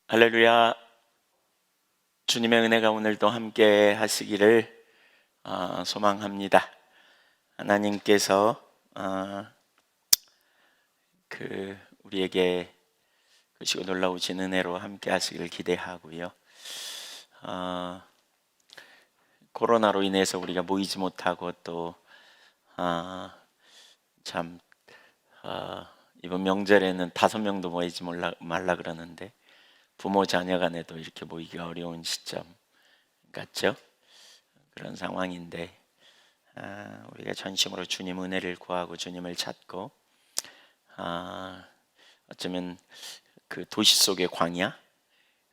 할렐루야. 주님의 은혜가 오늘도 함께 하시기를 소망합니다. 하나님께서 우리에게 크시고 놀라우신 은혜로 함께 하시기를 기대하고요. 코로나로 인해서 우리가 모이지 못하고 또 참 이번 명절에는 5명도 모이지 말라 그러는데 부모 자녀 간에도 이렇게 모이기가 어려운 시점 같죠? 그런 상황인데 우리가 전심으로 주님 은혜를 구하고 주님을 찾고 어쩌면 그 도시 속의 광야,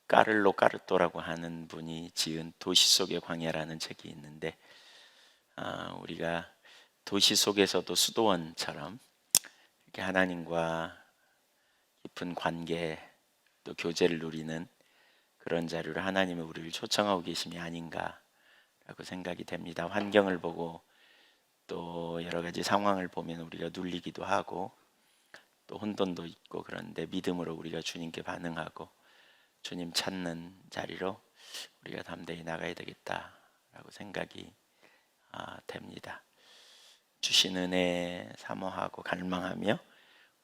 까를로 까르토라고 하는 분이 지은 도시 속의 광야라는 책이 있는데 우리가 도시 속에서도 수도원처럼 이렇게 하나님과 깊은 관계 또 교제를 누리는 그런 자리로 하나님이 우리를 초청하고 계심이 아닌가라고 생각이 됩니다. 환경을 보고 또 여러 가지 상황을 보면 우리가 눌리기도 하고 또 혼돈도 있고, 그런데 믿음으로 우리가 주님께 반응하고 주님 찾는 자리로 우리가 담대히 나가야 되겠다라고 생각이 됩니다. 주신 은혜 사모하고 갈망하며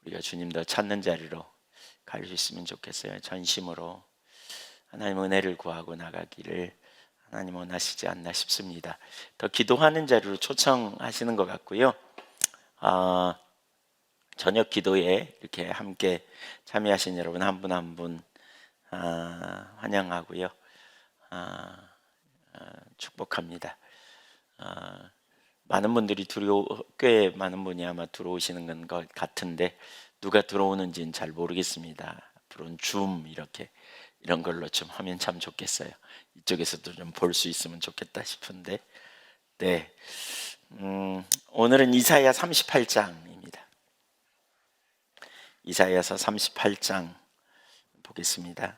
우리가 주님 더 찾는 자리로 갈 수 있으면 좋겠어요. 전심으로 하나님 은혜를 구하고 나가기를 하나님 원하시지 않나 싶습니다. 더 기도하는 자리로 초청하시는 것 같고요. 저녁 기도에 이렇게 함께 참여하신 여러분 한 분 한 분 환영하고요. 축복합니다. 많은 분들이 꽤 많은 분이 아마 들어오시는 것 같은데 누가 들어오는지는 잘 모르겠습니다. 앞으로는 줌 이런 걸로 좀 하면 참 좋겠어요. 이쪽에서도 좀 볼 수 있으면 좋겠다 싶은데, 네, 오늘은 이사야 38장입니다. 이사야서 38장 보겠습니다.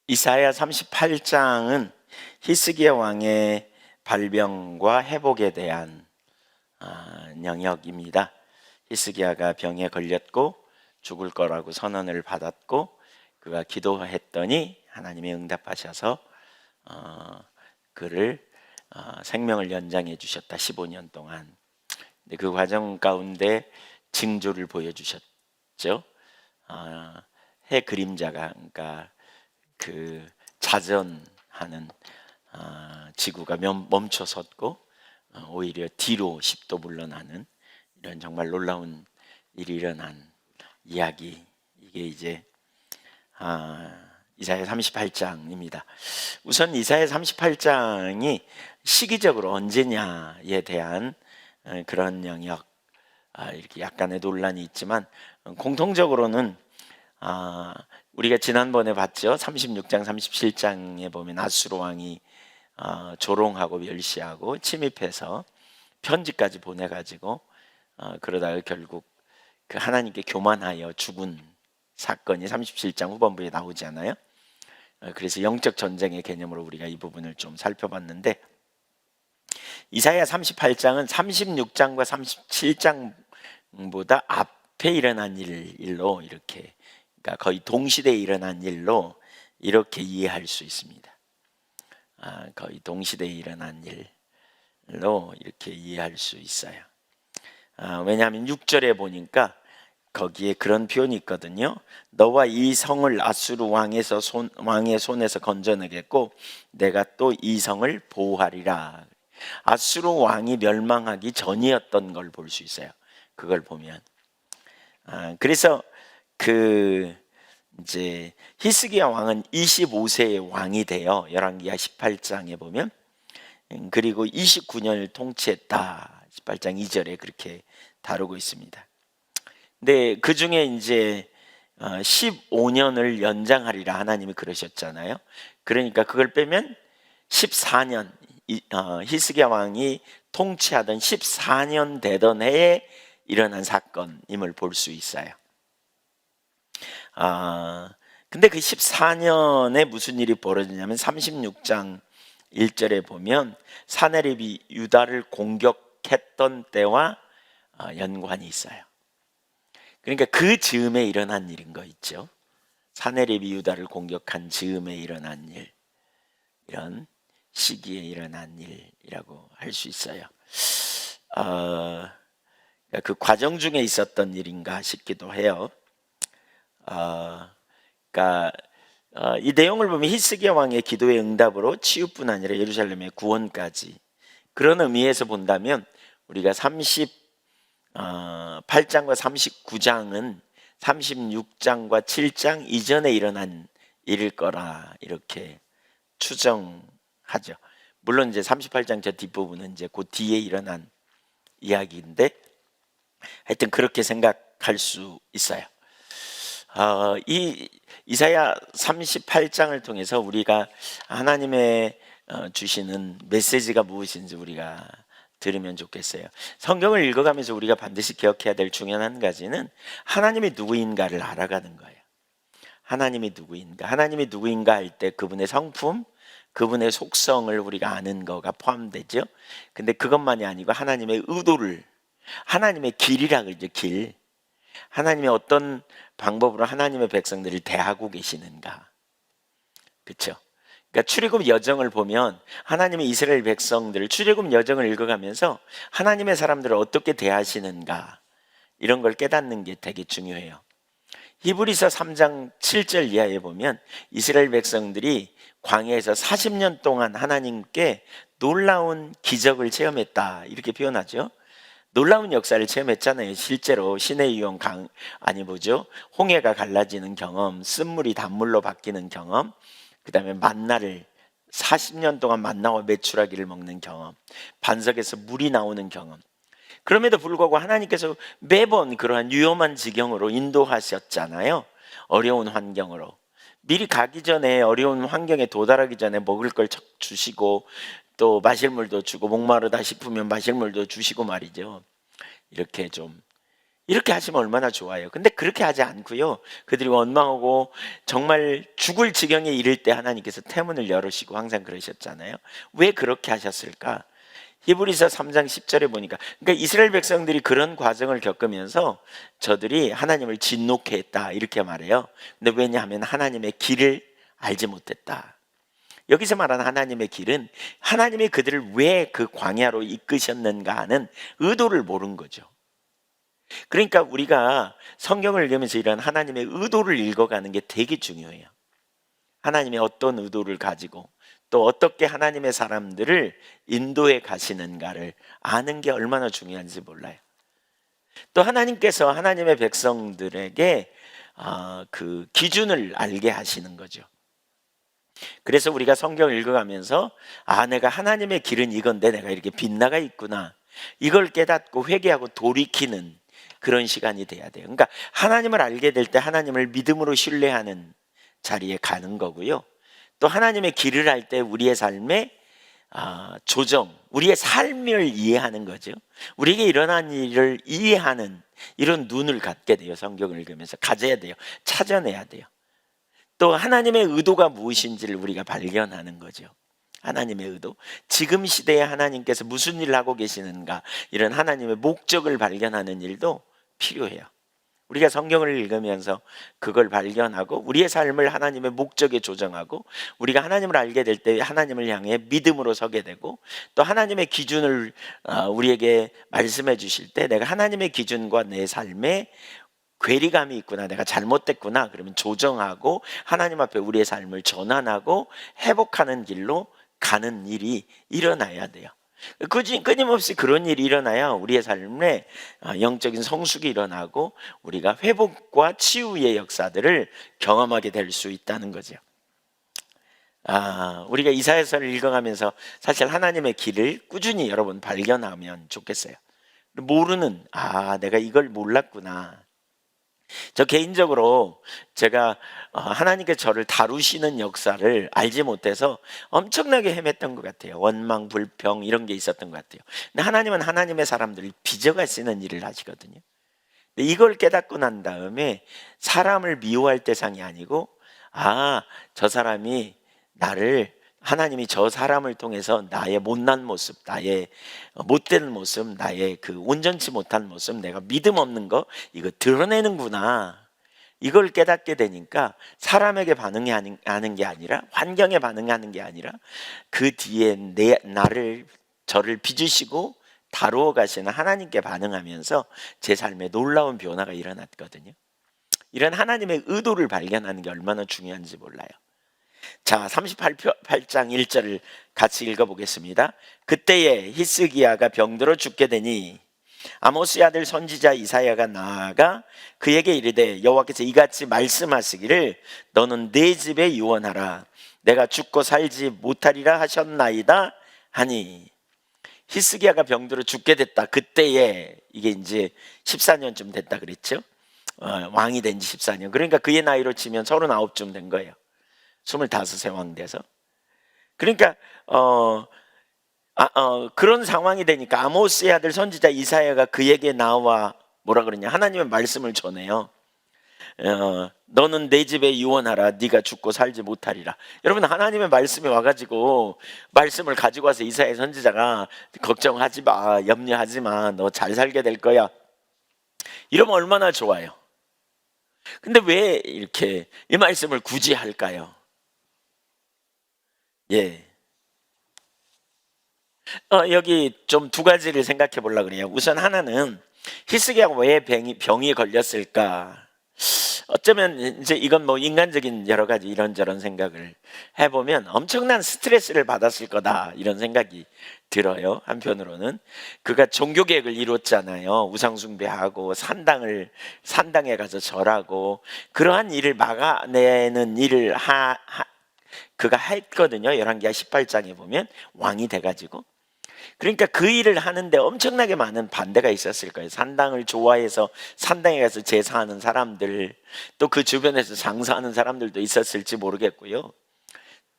이사야 38장은 히스기야 왕의 발병과 회복에 대한 영역입니다. 히스기야가 병에 걸렸고 죽을 거라고 선언을 받았고 그가 기도했더니 하나님이 응답하셔서 그를 생명을 연장해 주셨다. 15년 동안. 근데 그 과정 가운데 징조를 보여주셨죠. 해 그림자가, 그러니까 그 자전하는 지구가 멈춰 섰고 오히려 뒤로 10도 물러나는 이런 정말 놀라운 일이 일어난 이야기, 이게 이제 이사야 38장입니다. 우선 이사야 38장이 시기적으로 언제냐에 대한 그런 영역, 이렇게 약간의 논란이 있지만 공통적으로는 우리가 지난번에 봤죠. 36장 37장에 보면 아수르 왕이 조롱하고 멸시하고 침입해서 편지까지 보내가지고 그러다가 결국 그 하나님께 교만하여 죽은 사건이 37장 후반부에 나오지 않아요? 그래서 영적 전쟁의 개념으로 우리가 이 부분을 좀 살펴봤는데, 이사야 38장은 36장과 37장보다 앞에 일어난 일로 이렇게, 그러니까 거의 동시대에 일어난 일로 이렇게 이해할 수 있습니다. 거의 동시대에 일어난 일로 이렇게 이해할 수 있어요. 왜냐하면 6절에 보니까 거기에 그런 표현이 있거든요. 너와 이 성을 아수르 왕의 손에서 건져내겠고 내가 또 이 성을 보호하리라. 아수르 왕이 멸망하기 전이었던 걸 볼 수 있어요. 그걸 보면 그래서 이제 히스기야 왕은 25세의 왕이 되어 열왕기하 18장에 보면, 그리고 29년을 통치했다. 18장 2절에 그렇게 다루고 있습니다. 근데 그 중에 이제 15년을 연장하리라 하나님이 그러셨잖아요. 그러니까 그걸 빼면 14년, 히스기야 왕이 통치하던 14년 되던 해에 일어난 사건임을 볼 수 있어요. 근데 그 14년에 무슨 일이 벌어지냐면 36장 1절에 보면 사내립이 유다를 공격했던 때와 연관이 있어요. 그러니까 그 즈음에 일어난 일인 거 있죠. 사내립이 유다를 공격한 즈음에 일어난 일, 이런 시기에 일어난 일이라고 할 수 있어요. 그러니까 그 과정 중에 있었던 일인가 싶기도 해요. 그러니까 이 내용을 보면 히스기야 왕의 기도의 응답으로 치유뿐 아니라 예루살렘의 구원까지, 그런 의미에서 본다면 우리가 38장과 39장은 36장과 7장 이전에 일어난 일일 거라 이렇게 추정하죠. 물론 이제 38장 저 뒷부분은 이제 그 뒤에 일어난 이야기인데 하여튼 그렇게 생각할 수 있어요. 이 이사야 38장을 통해서 우리가 하나님의 주시는 메시지가 무엇인지 우리가 들으면 좋겠어요. 성경을 읽어가면서 우리가 반드시 기억해야 될 중요한 한 가지는 하나님이 누구인가를 알아가는 거예요. 하나님이 누구인가? 하나님이 누구인가 할 때 그분의 성품, 그분의 속성을 우리가 아는 거가 포함되죠. 근데 그것만이 아니고 하나님의 의도를, 하나님의 길이라 그러죠. 길. 하나님이 어떤 방법으로 하나님의 백성들을 대하고 계시는가. 그렇죠? 그러니까 출애굽 여정을 보면 하나님의 이스라엘 백성들 출애굽 여정을 읽어가면서 하나님의 사람들을 어떻게 대하시는가, 이런 걸 깨닫는 게 되게 중요해요. 히브리서 3장 7절 이하에 보면 이스라엘 백성들이 광야에서 40년 동안 하나님께 놀라운 기적을 체험했다, 이렇게 표현하죠. 놀라운 역사를 체험했잖아요. 실제로 신의 유형 홍해가 갈라지는 경험, 쓴물이 단물로 바뀌는 경험, 그 다음에 만나를 40년 동안 만나와 메추라기를 먹는 경험, 반석에서 물이 나오는 경험. 그럼에도 불구하고 하나님께서 매번 그러한 위험한 지경으로 인도하셨잖아요. 어려운 환경으로. 미리 가기 전에, 어려운 환경에 도달하기 전에 먹을 걸 주시고 또 마실 물도 주고, 목마르다 싶으면 마실 물도 주시고 말이죠. 이렇게 하시면 얼마나 좋아요. 근데 그렇게 하지 않고요, 그들이 원망하고 정말 죽을 지경에 이를 때 하나님께서 태문을 열으시고 항상 그러셨잖아요. 왜 그렇게 하셨을까? 히브리서 3장 10절에 보니까, 그러니까 이스라엘 백성들이 그런 과정을 겪으면서 저들이 하나님을 진노케 했다, 이렇게 말해요. 근데 왜냐하면 하나님의 길을 알지 못했다. 여기서 말하는 하나님의 길은 하나님이 그들을 왜 그 광야로 이끄셨는가 하는 의도를 모른 거죠. 그러니까 우리가 성경을 읽으면서 이런 하나님의 의도를 읽어가는 게 되게 중요해요. 하나님의 어떤 의도를 가지고 또 어떻게 하나님의 사람들을 인도해 가시는가를 아는 게 얼마나 중요한지 몰라요. 또 하나님께서 하나님의 백성들에게 그 기준을 알게 하시는 거죠. 그래서 우리가 성경을 읽어가면서 내가 하나님의 길은 이건데 내가 이렇게 빗나가 있구나, 이걸 깨닫고 회개하고 돌이키는 그런 시간이 돼야 돼요. 그러니까 하나님을 알게 될 때 하나님을 믿음으로 신뢰하는 자리에 가는 거고요. 또 하나님의 길을 알 때 우리의 삶의 조정, 우리의 삶을 이해하는 거죠. 우리에게 일어난 일을 이해하는 이런 눈을 갖게 돼요. 성경을 읽으면서 가져야 돼요. 찾아내야 돼요. 또 하나님의 의도가 무엇인지를 우리가 발견하는 거죠. 하나님의 의도, 지금 시대에 하나님께서 무슨 일을 하고 계시는가, 이런 하나님의 목적을 발견하는 일도 필요해요. 우리가 성경을 읽으면서 그걸 발견하고 우리의 삶을 하나님의 목적에 조정하고 우리가 하나님을 알게 될 때 하나님을 향해 믿음으로 서게 되고, 또 하나님의 기준을 우리에게 말씀해 주실 때 내가 하나님의 기준과 내 삶에 괴리감이 있구나, 내가 잘못됐구나, 그러면 조정하고 하나님 앞에 우리의 삶을 전환하고 회복하는 길로 가는 일이 일어나야 돼요. 끊임없이 그런 일이 일어나야 우리의 삶에 영적인 성숙이 일어나고 우리가 회복과 치유의 역사들을 경험하게 될 수 있다는 거죠. 우리가 이사야서를 읽어가면서 사실 하나님의 길을 꾸준히 여러분 발견하면 좋겠어요. 모르는, 내가 이걸 몰랐구나. 저 개인적으로 제가 하나님께 저를 다루시는 역사를 알지 못해서 엄청나게 헤맸던 것 같아요. 원망, 불평 이런 게 있었던 것 같아요. 근데 하나님은 하나님의 사람들을 빚어가 쓰는 일을 하시거든요. 근데 이걸 깨닫고 난 다음에 사람을 미워할 대상이 아니고 저 사람이 나를 하나님이 저 사람을 통해서 나의 못난 모습, 나의 못된 모습, 나의 그 온전치 못한 모습, 내가 믿음 없는 거 이거 드러내는구나. 이걸 깨닫게 되니까 사람에게 반응하는 게 아니라, 환경에 반응하는 게 아니라, 그 뒤에 저를 빚으시고 다루어 가시는 하나님께 반응하면서 제 삶에 놀라운 변화가 일어났거든요. 이런 하나님의 의도를 발견하는 게 얼마나 중요한지 몰라요. 자, 38장 1절을 같이 읽어보겠습니다. 그때에 히스기야가 병들어 죽게 되니 아모스의 아들 선지자 이사야가 나아가 그에게 이르되 여호와께서 이같이 말씀하시기를 너는 내 집에 유언하라. 내가 죽고 살지 못하리라 하셨나이다 하니, 히스기야가 병들어 죽게 됐다. 그때에, 이게 이제 14년쯤 됐다 그랬죠. 왕이 된 지 14년. 그러니까 그의 나이로 치면 39쯤 된 거예요. 25세 왕 돼서. 그러니까 그런 상황이 되니까 아모스의 아들 선지자 이사야가 그에게 나와 뭐라 그러냐, 하나님의 말씀을 전해요. 너는 내 집에 유언하라. 네가 죽고 살지 못하리라. 여러분, 하나님의 말씀이 와가지고 말씀을 가지고 와서 이사야 선지자가 걱정하지 마, 염려하지 마, 너 잘 살게 될 거야, 이러면 얼마나 좋아요. 근데 왜 이렇게 이 말씀을 굳이 할까요? 예. 여기 좀 두 가지를 생각해 보려고 그래요. 우선 하나는 히스기야가 왜 병이 걸렸을까? 어쩌면 이제 이건 뭐 인간적인 여러 가지 이런저런 생각을 해보면 엄청난 스트레스를 받았을 거다, 이런 생각이 들어요. 한편으로는 그가 종교 계획을 이뤘잖아요. 우상 숭배하고 산당에 가서 절하고 그러한 일을 막아내는 일을 그가 했거든요. 열왕기하 18장에 보면 왕이 돼가지고. 그러니까 그 일을 하는데 엄청나게 많은 반대가 있었을 거예요. 산당을 좋아해서 산당에 가서 제사하는 사람들, 또 그 주변에서 장사하는 사람들도 있었을지 모르겠고요.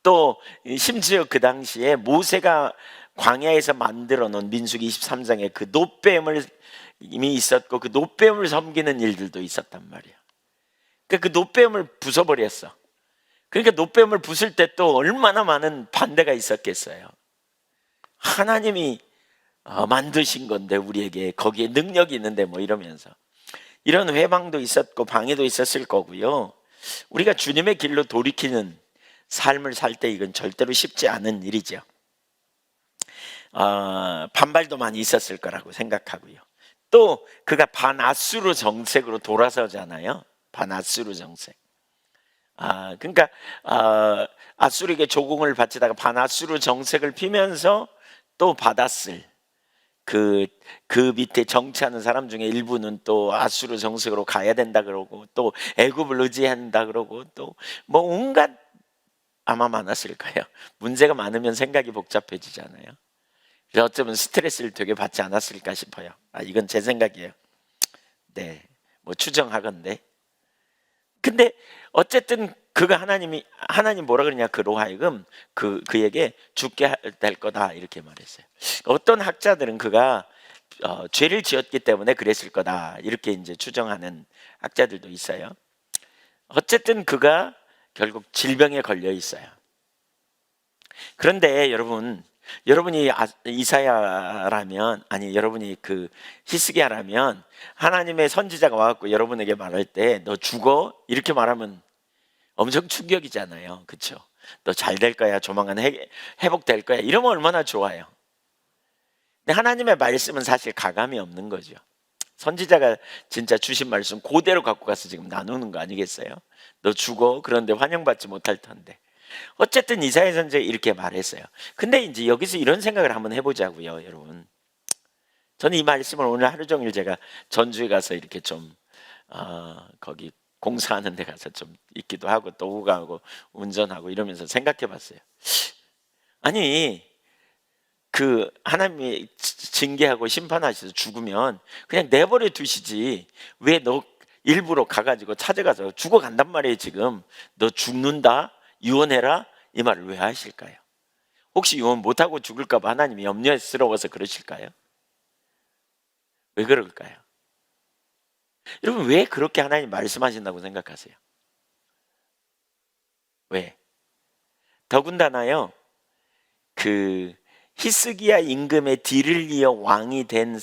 또 심지어 그 당시에 모세가 광야에서 만들어 놓은 민수기 23장에 그 놋뱀을 이미 있었고, 그 놋뱀을 섬기는 일들도 있었단 말이에요. 그러니까 그 놋뱀을 부숴버렸어. 그러니까 놋뱀을 부술 때 또 얼마나 많은 반대가 있었겠어요. 하나님이 만드신 건데 우리에게 거기에 능력이 있는데 뭐 이러면서 이런 회방도 있었고 방해도 있었을 거고요. 우리가 주님의 길로 돌이키는 삶을 살 때 이건 절대로 쉽지 않은 일이죠. 반발도 많이 있었을 거라고 생각하고요. 또 그가 반아수르 정책으로 돌아서잖아요. 반아수르 정책. 그러니까 아수르에게 조공을 바치다가 반아수르 정책을 피면서 또 받았을 그 밑에 정치하는 사람 중에 일부는 또 아수르 정책으로 가야 된다 그러고, 또 애굽을 의지한다 그러고, 또 뭐 온갖 아마 많았을 거예요. 문제가 많으면 생각이 복잡해지잖아요. 그래서 어쩌면 스트레스를 되게 받지 않았을까 싶어요. 이건 제 생각이에요. 네, 뭐 추정하건대. 근데 어쨌든 그가 하나님 뭐라 그러냐, 그로 하여금 그에게 죽게 될 거다, 이렇게 말했어요. 어떤 학자들은 그가 죄를 지었기 때문에 그랬을 거다, 이렇게 이제 추정하는 학자들도 있어요. 어쨌든 그가 결국 질병에 걸려 있어요. 그런데 여러분이 이사야라면, 아니 여러분이 그 히스기야라면 하나님의 선지자가 와갖고 여러분에게 말할 때 너 죽어, 이렇게 말하면 엄청 충격이잖아요. 그렇죠? 너 잘 될 거야, 조만간 회복될 거야, 이러면 얼마나 좋아요. 근데 하나님의 말씀은 사실 가감이 없는 거죠. 선지자가 진짜 주신 말씀 그대로 갖고 가서 지금 나누는 거 아니겠어요? 너 죽어, 그런데 환영받지 못할 텐데. 어쨌든 이사야 선지자가 이렇게 말했어요. 근데 이제 여기서 이런 생각을 한번 해보자고요, 여러분. 저는 이 말씀을 오늘 하루 종일 제가 전주에 가서 이렇게 좀 거기 공사하는 데 가서 좀 있기도 하고 또 오고 가고 운전하고 이러면서 생각해 봤어요. 아니, 그 하나님이 징계하고 심판하셔서 죽으면 그냥 내버려 두시지, 왜 너 일부러 가가지고 찾아가서 죽어간단 말이에요. 지금 너 죽는다, 유언해라, 이 말을 왜 하실까요? 혹시 유언 못하고 죽을까 봐 하나님이 염려스러워서 그러실까요? 왜 그럴까요? 여러분, 왜 그렇게 하나님 말씀하신다고 생각하세요? 왜? 더군다나요, 그 히스기야 임금의 뒤를 이어 왕이 된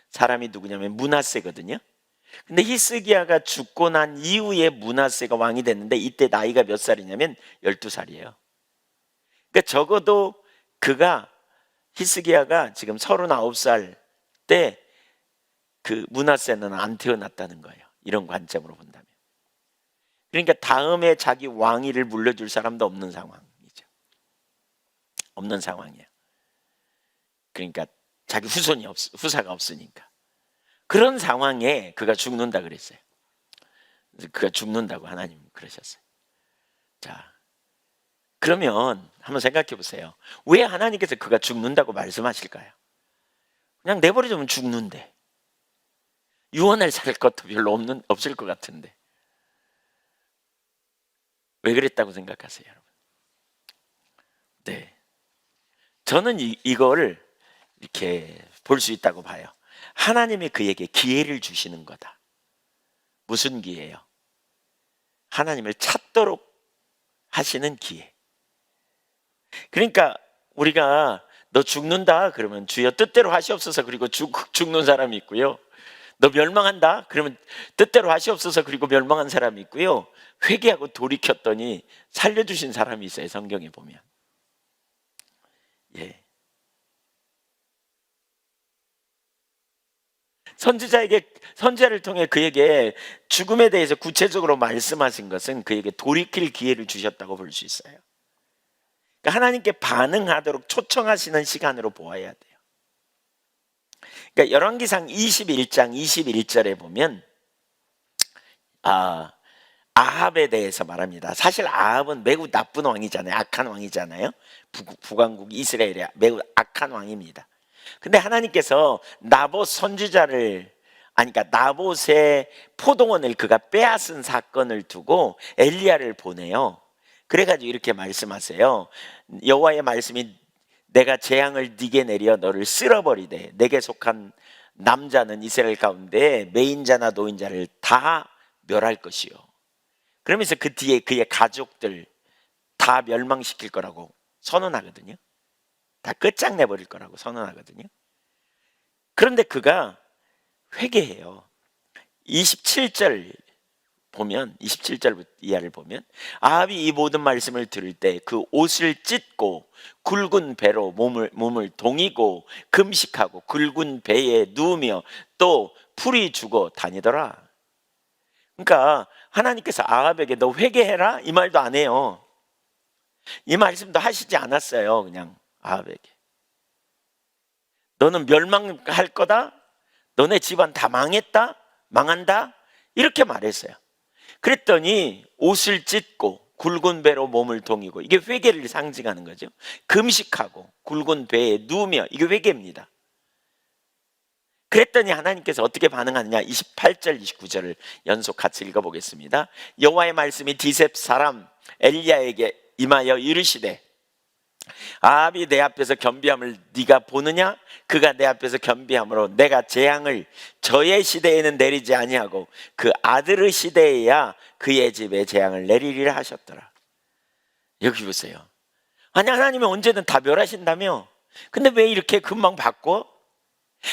사람이 누구냐면 므낫세거든요. 근데 히스기야가 죽고 난 이후에 므낫세가 왕이 됐는데 이때 나이가 몇 살이냐면 12살이에요. 그러니까 적어도 그가 히스기야가 지금 39살 때 그 므낫세는 안 태어났다는 거예요. 이런 관점으로 본다면. 그러니까 다음에 자기 왕위를 물려줄 사람도 없는 상황이죠. 없는 상황이에요. 그러니까 자기 후사가 없으니까. 그런 상황에 그가 죽는다 그랬어요. 그가 죽는다고 하나님 그러셨어요. 자, 그러면 한번 생각해 보세요. 왜 하나님께서 그가 죽는다고 말씀하실까요? 그냥 내버려두면 죽는데, 유언을 살 것도 별로 없을 것 같은데 왜 그랬다고 생각하세요, 여러분? 네, 저는 이걸 이렇게 볼 수 있다고 봐요. 하나님이 그에게 기회를 주시는 거다. 무슨 기회예요? 하나님을 찾도록 하시는 기회. 그러니까 우리가 너 죽는다 그러면 주여 뜻대로 하시옵소서 그리고 죽는 사람이 있고요. 너 멸망한다 그러면 뜻대로 하시옵소서 그리고 멸망한 사람이 있고요. 회개하고 돌이켰더니 살려주신 사람이 있어요. 성경에 보면. 예. 선지자를 통해 그에게 죽음에 대해서 구체적으로 말씀하신 것은 그에게 돌이킬 기회를 주셨다고 볼 수 있어요. 그러니까 하나님께 반응하도록 초청하시는 시간으로 보아야 돼요. 그러니까 열왕기상 21장 21절에 보면 아합에 대해서 말합니다. 사실 아합은 매우 나쁜 왕이잖아요. 악한 왕이잖아요. 북왕국 이스라엘의 매우 악한 왕입니다. 근데 하나님께서 나봇 선지자를 그러니까 나봇의 포도원을 그가 빼앗은 사건을 두고 엘리야를 보내요. 그래가지고 이렇게 말씀하세요. 여호와의 말씀이 내가 재앙을 네게 내려 너를 쓸어버리되 내게 속한 남자는 이스라엘 가운데 매인자나 노인자를 다 멸할 것이요. 그러면서 그 뒤에 그의 가족들 다 멸망시킬 거라고 선언하거든요. 다 끝장내버릴 거라고 선언하거든요. 그런데 그가 회개해요. 27절 보면 27절 이하를 보면 아합이 이 모든 말씀을 들을 때 그 옷을 찢고 굵은 배로 몸을 동이고 금식하고 굵은 배에 누우며 또 풀이 주고 다니더라. 그러니까 하나님께서 아합에게 너 회개해라 이 말도 안 해요. 이 말씀도 하시지 않았어요. 그냥 아합에게 너는 멸망할 거다, 너네 집안 다 망한다 이렇게 말했어요. 그랬더니 옷을 찢고 굵은 배로 몸을 동이고, 이게 회개를 상징하는 거죠. 금식하고 굵은 배에 누우며, 이게 회개입니다. 그랬더니 하나님께서 어떻게 반응하느냐. 28절 29절을 연속 같이 읽어보겠습니다. 여호와의 말씀이 디셉 사람 엘리야에게 임하여 이르시되 아합이 내 앞에서 겸비함을 네가 보느냐? 그가 내 앞에서 겸비함으로 내가 재앙을 저의 시대에는 내리지 아니하고 그 아들의 시대에야 그의 집에 재앙을 내리리라 하셨더라. 여기 보세요. 아니, 하나님이 언제든 다 멸하신다며. 근데 왜 이렇게 금방 바꿔?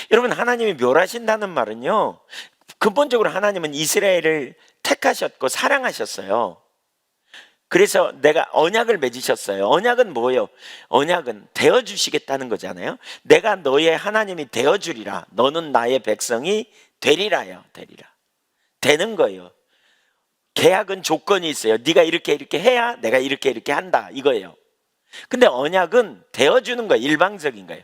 여러분, 하나님이 멸하신다는 말은요, 근본적으로 하나님은 이스라엘을 택하셨고 사랑하셨어요. 그래서 내가 언약을 맺으셨어요. 언약은 뭐예요? 언약은 되어주시겠다는 거잖아요. 내가 너의 하나님이 되어주리라. 너는 나의 백성이 되리라요. 되는 거예요. 계약은 조건이 있어요. 네가 이렇게 해야 내가 이렇게 한다 이거예요. 근데 언약은 되어주는 거예요. 일방적인 거예요.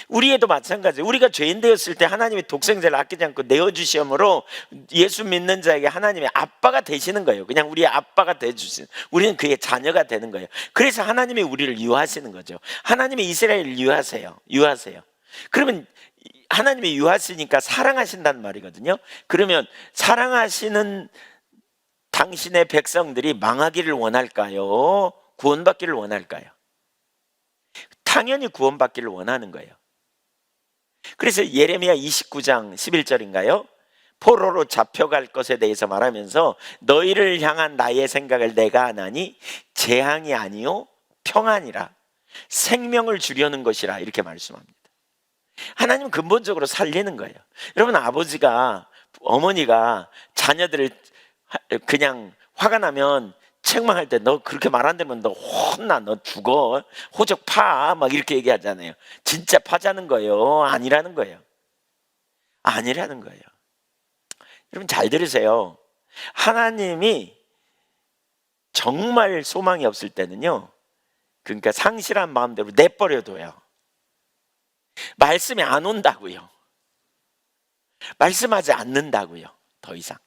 우리에도 마찬가지예요. 우리가 죄인 되었을 때 하나님이 독생자를 아끼지 않고 내어주시므로 예수 믿는 자에게 하나님의 아빠가 되시는 거예요. 그냥 우리의 아빠가 되주시는, 우리는 그의 자녀가 되는 거예요. 그래서 하나님이 우리를 유하시는 거죠. 하나님이 이스라엘을 유하세요. 그러면 하나님이 유하시니까 사랑하신다는 말이거든요. 그러면 사랑하시는 당신의 백성들이 망하기를 원할까요? 구원받기를 원할까요? 당연히 구원받기를 원하는 거예요. 그래서 예레미야 29장 11절인가요? 포로로 잡혀갈 것에 대해서 말하면서 너희를 향한 나의 생각을 내가 아나니 재앙이 아니요 평안이라. 생명을 주려는 것이라 이렇게 말씀합니다. 하나님은 근본적으로 살리는 거예요. 여러분, 아버지가, 어머니가 자녀들을 그냥 화가 나면 책망할 때 너 그렇게 말 안 되면 너 혼나, 너 죽어, 호적 파, 막 이렇게 얘기하잖아요. 진짜 파자는 거예요? 아니라는 거예요? 아니라는 거예요. 여러분 잘 들으세요. 하나님이 정말 소망이 없을 때는요, 그러니까 상실한 마음대로 내버려둬요. 말씀이 안 온다고요. 말씀하지 않는다고요. 더 이상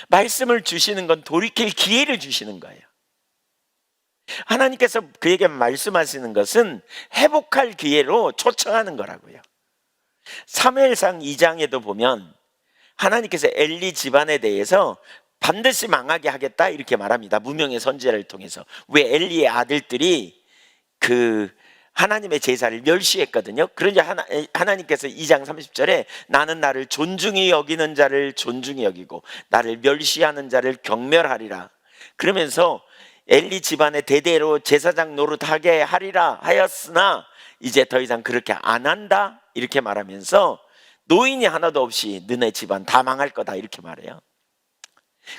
말씀을 주시는 건 돌이킬 기회를 주시는 거예요. 하나님께서 그에게 말씀하시는 것은 회복할 기회로 초청하는 거라고요. 사무엘상 2장에도 보면 하나님께서 엘리 집안에 대해서 반드시 망하게 하겠다 이렇게 말합니다. 무명의 선지자를 통해서. 왜? 엘리의 아들들이 그 하나님의 제사를 멸시했거든요. 그러자 하나님께서 2장 30절에 나는 나를 존중히 여기는 자를 존중히 여기고 나를 멸시하는 자를 경멸하리라. 그러면서 엘리 집안의 대대로 제사장 노릇하게 하리라 하였으나 이제 더 이상 그렇게 안 한다 이렇게 말하면서 노인이 하나도 없이 너네 집안 다 망할 거다 이렇게 말해요.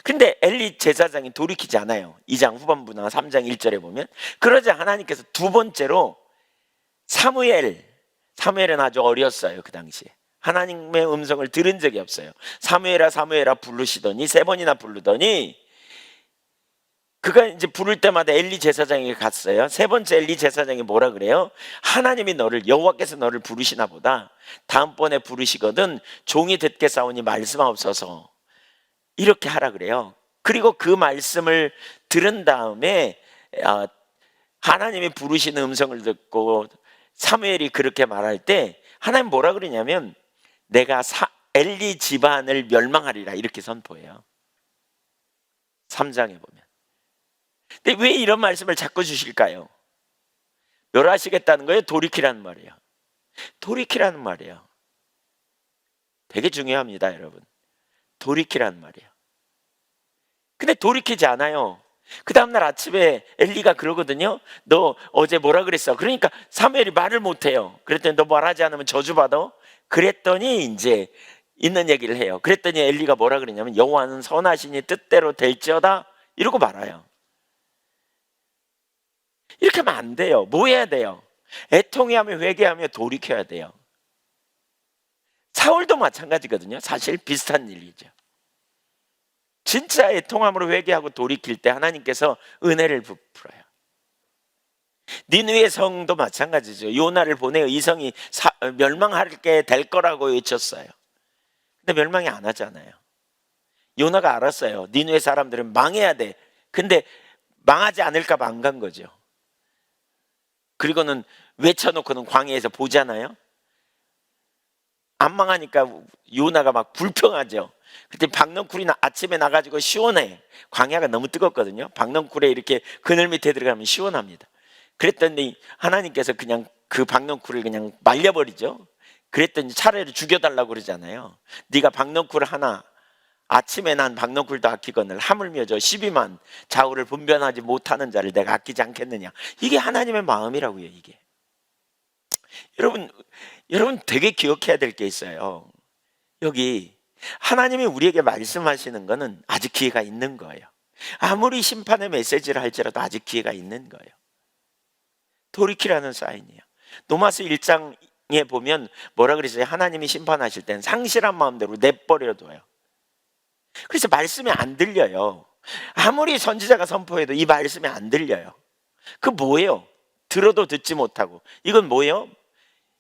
근데 엘리 제사장이 돌이키지 않아요. 2장 후반부나 3장 1절에 보면. 그러자 하나님께서 두 번째로 사무엘은 아주 어렸어요. 그 당시에 하나님의 음성을 들은 적이 없어요. 사무엘아 사무엘아 부르시더니 세 번이나 부르더니 그가 이제 부를 때마다 엘리 제사장에게 갔어요. 세 번째 엘리 제사장이 뭐라 그래요? 하나님이 너를, 여호와께서 너를 부르시나 보다. 다음번에 부르시거든 종이 듣게 싸우니 말씀하옵소서 이렇게 하라 그래요. 그리고 그 말씀을 들은 다음에 하나님이 부르시는 음성을 듣고 사무엘이 그렇게 말할 때 하나님 뭐라 그러냐면 내가 엘리 집안을 멸망하리라 이렇게 선포해요. 3장에 보면. 근데 왜 이런 말씀을 자꾸 주실까요? 멸하시겠다는 거예요? 돌이키라는 말이에요? 돌이키라는 말이에요. 되게 중요합니다, 여러분. 돌이키라는 말이에요. 근데 돌이키지 않아요. 그 다음날 아침에 엘리가 그러거든요. 너 어제 뭐라 그랬어? 그러니까 사무엘이 말을 못해요. 그랬더니 너 말하지 않으면 저주받아? 그랬더니 이제 있는 얘기를 해요. 그랬더니 엘리가 뭐라 그러냐면 여호와는 선하시니 뜻대로 될지어다 이러고 말아요. 이렇게 하면 안 돼요. 뭐 해야 돼요? 애통해하며 회개하며 돌이켜야 돼요. 사울도 마찬가지거든요. 사실 비슷한 일이죠. 진짜 애통함으로 회개하고 돌이킬 때 하나님께서 은혜를 베풀어요. 니느웨 성도 마찬가지죠. 요나를 보내어 이 성이 멸망하게 될 거라고 외쳤어요. 근데 멸망이 안 하잖아요. 요나가 알았어요. 니느웨 사람들은 망해야 돼. 근데 망하지 않을까 봐 안 간 거죠. 그리고는 외쳐놓고는 광야에서 보잖아요. 안 망하니까 요나가 막 불평하죠. 그때 박넝쿨이 아침에 나가지고 시원해. 광야가 너무 뜨겁거든요. 박넝쿨에 이렇게 그늘 밑에 들어가면 시원합니다. 그랬더니 하나님께서 그냥 그 박넝쿨을 그냥 말려버리죠. 그랬더니 차라리 죽여달라고 그러잖아요. 네가 박넝쿨 하나, 아침에 난 박넝쿨도 아끼거늘 하물며 저 12만 좌우를 분변하지 못하는 자를 내가 아끼지 않겠느냐. 이게 하나님의 마음이라고요. 이게 여러분 되게 기억해야 될 게 있어요. 여기 하나님이 우리에게 말씀하시는 거는 아직 기회가 있는 거예요. 아무리 심판의 메시지를 할지라도 아직 기회가 있는 거예요. 돌이키라는 사인이에요. 로마서 1장에 보면 뭐라 그랬어요? 하나님이 심판하실 때는 상실한 마음대로 내버려둬요. 그래서 말씀이 안 들려요. 아무리 선지자가 선포해도 이 말씀이 안 들려요. 그 뭐예요? 들어도 듣지 못하고. 이건 뭐예요?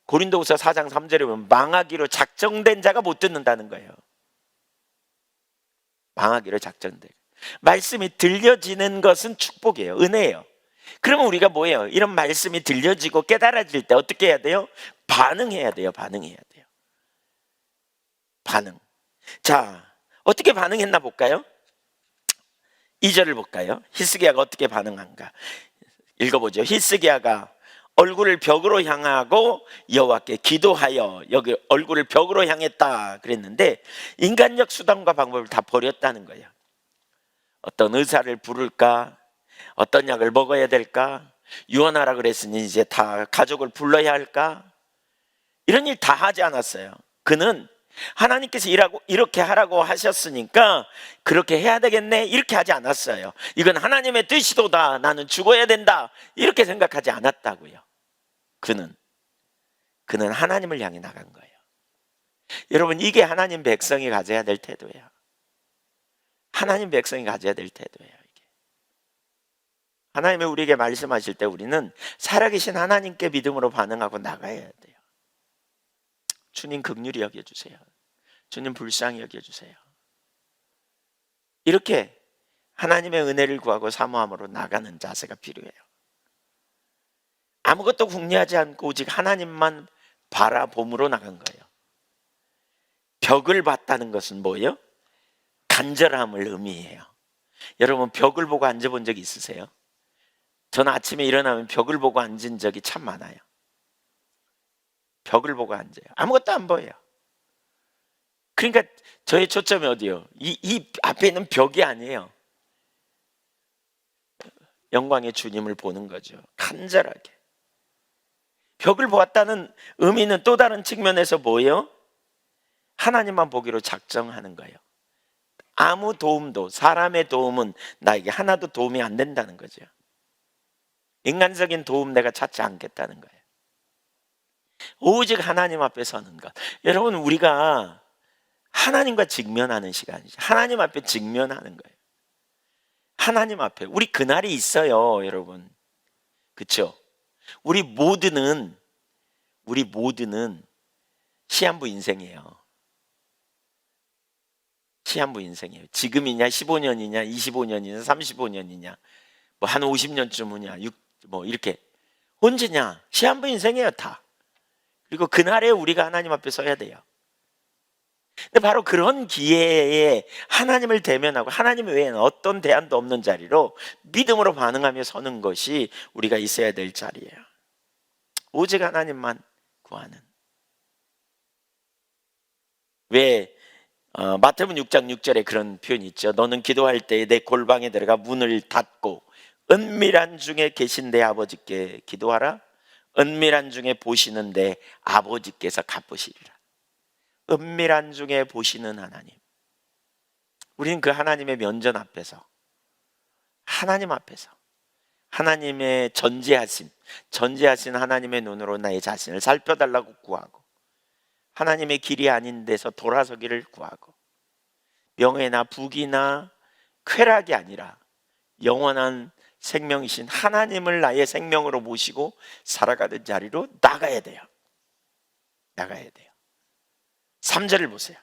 고린도후서 4장 3절에 보면 망하기로 작정된 자가 못 듣는다는 거예요. 망하기로 작정된. 말씀이 들려지는 것은 축복이에요. 은혜예요. 그러면 우리가 뭐예요? 이런 말씀이 들려지고 깨달아질 때 어떻게 해야 돼요? 반응해야 돼요. 반응해야 돼요. 반응. 자, 어떻게 반응했나 볼까요? 2절을 볼까요? 히스기야가 어떻게 반응한가? 읽어보죠. 히스기야가 얼굴을 벽으로 향하고 여호와께 기도하여, 여기 얼굴을 벽으로 향했다 그랬는데 인간적 수단과 방법을 다 버렸다는 거예요. 어떤 의사를 부를까? 어떤 약을 먹어야 될까? 유언하라 그랬으니 이제 다 가족을 불러야 할까? 이런 일 다 하지 않았어요. 그는 하나님께서 이렇게 하라고 하셨으니까 그렇게 해야 되겠네, 이렇게 하지 않았어요. 이건 하나님의 뜻이도다, 나는 죽어야 된다, 이렇게 생각하지 않았다고요. 그는 하나님을 향해 나간 거예요. 여러분, 이게 하나님 백성이 가져야 될 태도예요. 하나님 백성이 가져야 될 태도예요. 이게 하나님이 우리에게 말씀하실 때 우리는 살아계신 하나님께 믿음으로 반응하고 나가야 돼요. 주님 긍휼히 여겨주세요. 주님 불쌍히 여겨주세요. 이렇게 하나님의 은혜를 구하고 사모함으로 나가는 자세가 필요해요. 아무것도 궁리하지 않고 오직 하나님만 바라봄으로 나간 거예요. 벽을 봤다는 것은 뭐예요? 간절함을 의미해요. 여러분, 벽을 보고 앉아본 적 있으세요? 저는 아침에 일어나면 벽을 보고 앉은 적이 참 많아요. 벽을 보고 앉아요. 아무것도 안 보여요. 그러니까 저의 초점이 어디요? 이 앞에 있는 벽이 아니에요. 영광의 주님을 보는 거죠. 간절하게. 벽을 보았다는 의미는 또 다른 측면에서 뭐예요? 하나님만 보기로 작정하는 거예요. 아무 도움도, 사람의 도움은 나에게 하나도 도움이 안 된다는 거죠. 인간적인 도움 내가 찾지 않겠다는 거예요. 오직 하나님 앞에 서는 것. 여러분, 우리가 하나님과 직면하는 시간이죠. 하나님 앞에 직면하는 거예요. 하나님 앞에. 우리 그날이 있어요, 여러분. 그렇죠? 우리 모두는 시한부 인생이에요. 시한부 인생이에요. 지금이냐, 15년이냐, 25년이냐, 35년이냐, 뭐 한 50년쯤 후냐, 뭐 이렇게 언제냐, 시한부 인생이에요, 다. 그리고 그날에 우리가 하나님 앞에 서야 돼요. 근데 바로 그런 기회에 하나님을 대면하고 하나님 외에는 어떤 대안도 없는 자리로 믿음으로 반응하며 서는 것이 우리가 있어야 될 자리예요. 오직 하나님만 구하는. 왜 마태복음 6장 6절에 그런 표현이 있죠. 너는 기도할 때에 내 골방에 들어가 문을 닫고 은밀한 중에 계신 내 아버지께 기도하라. 은밀한 중에 보시는 내 아버지께서 갚으시리라. 은밀한 중에 보시는 하나님. 우리는 그 하나님의 면전 앞에서, 하나님 앞에서 하나님의 전지하신 하나님의 눈으로 나의 자신을 살펴달라고 구하고, 하나님의 길이 아닌 데서 돌아서기를 구하고, 명예나 부귀나 쾌락이 아니라 영원한 생명이신 하나님을 나의 생명으로 모시고 살아가는 자리로 나가야 돼요. 나가야 돼요. 3절을 보세요.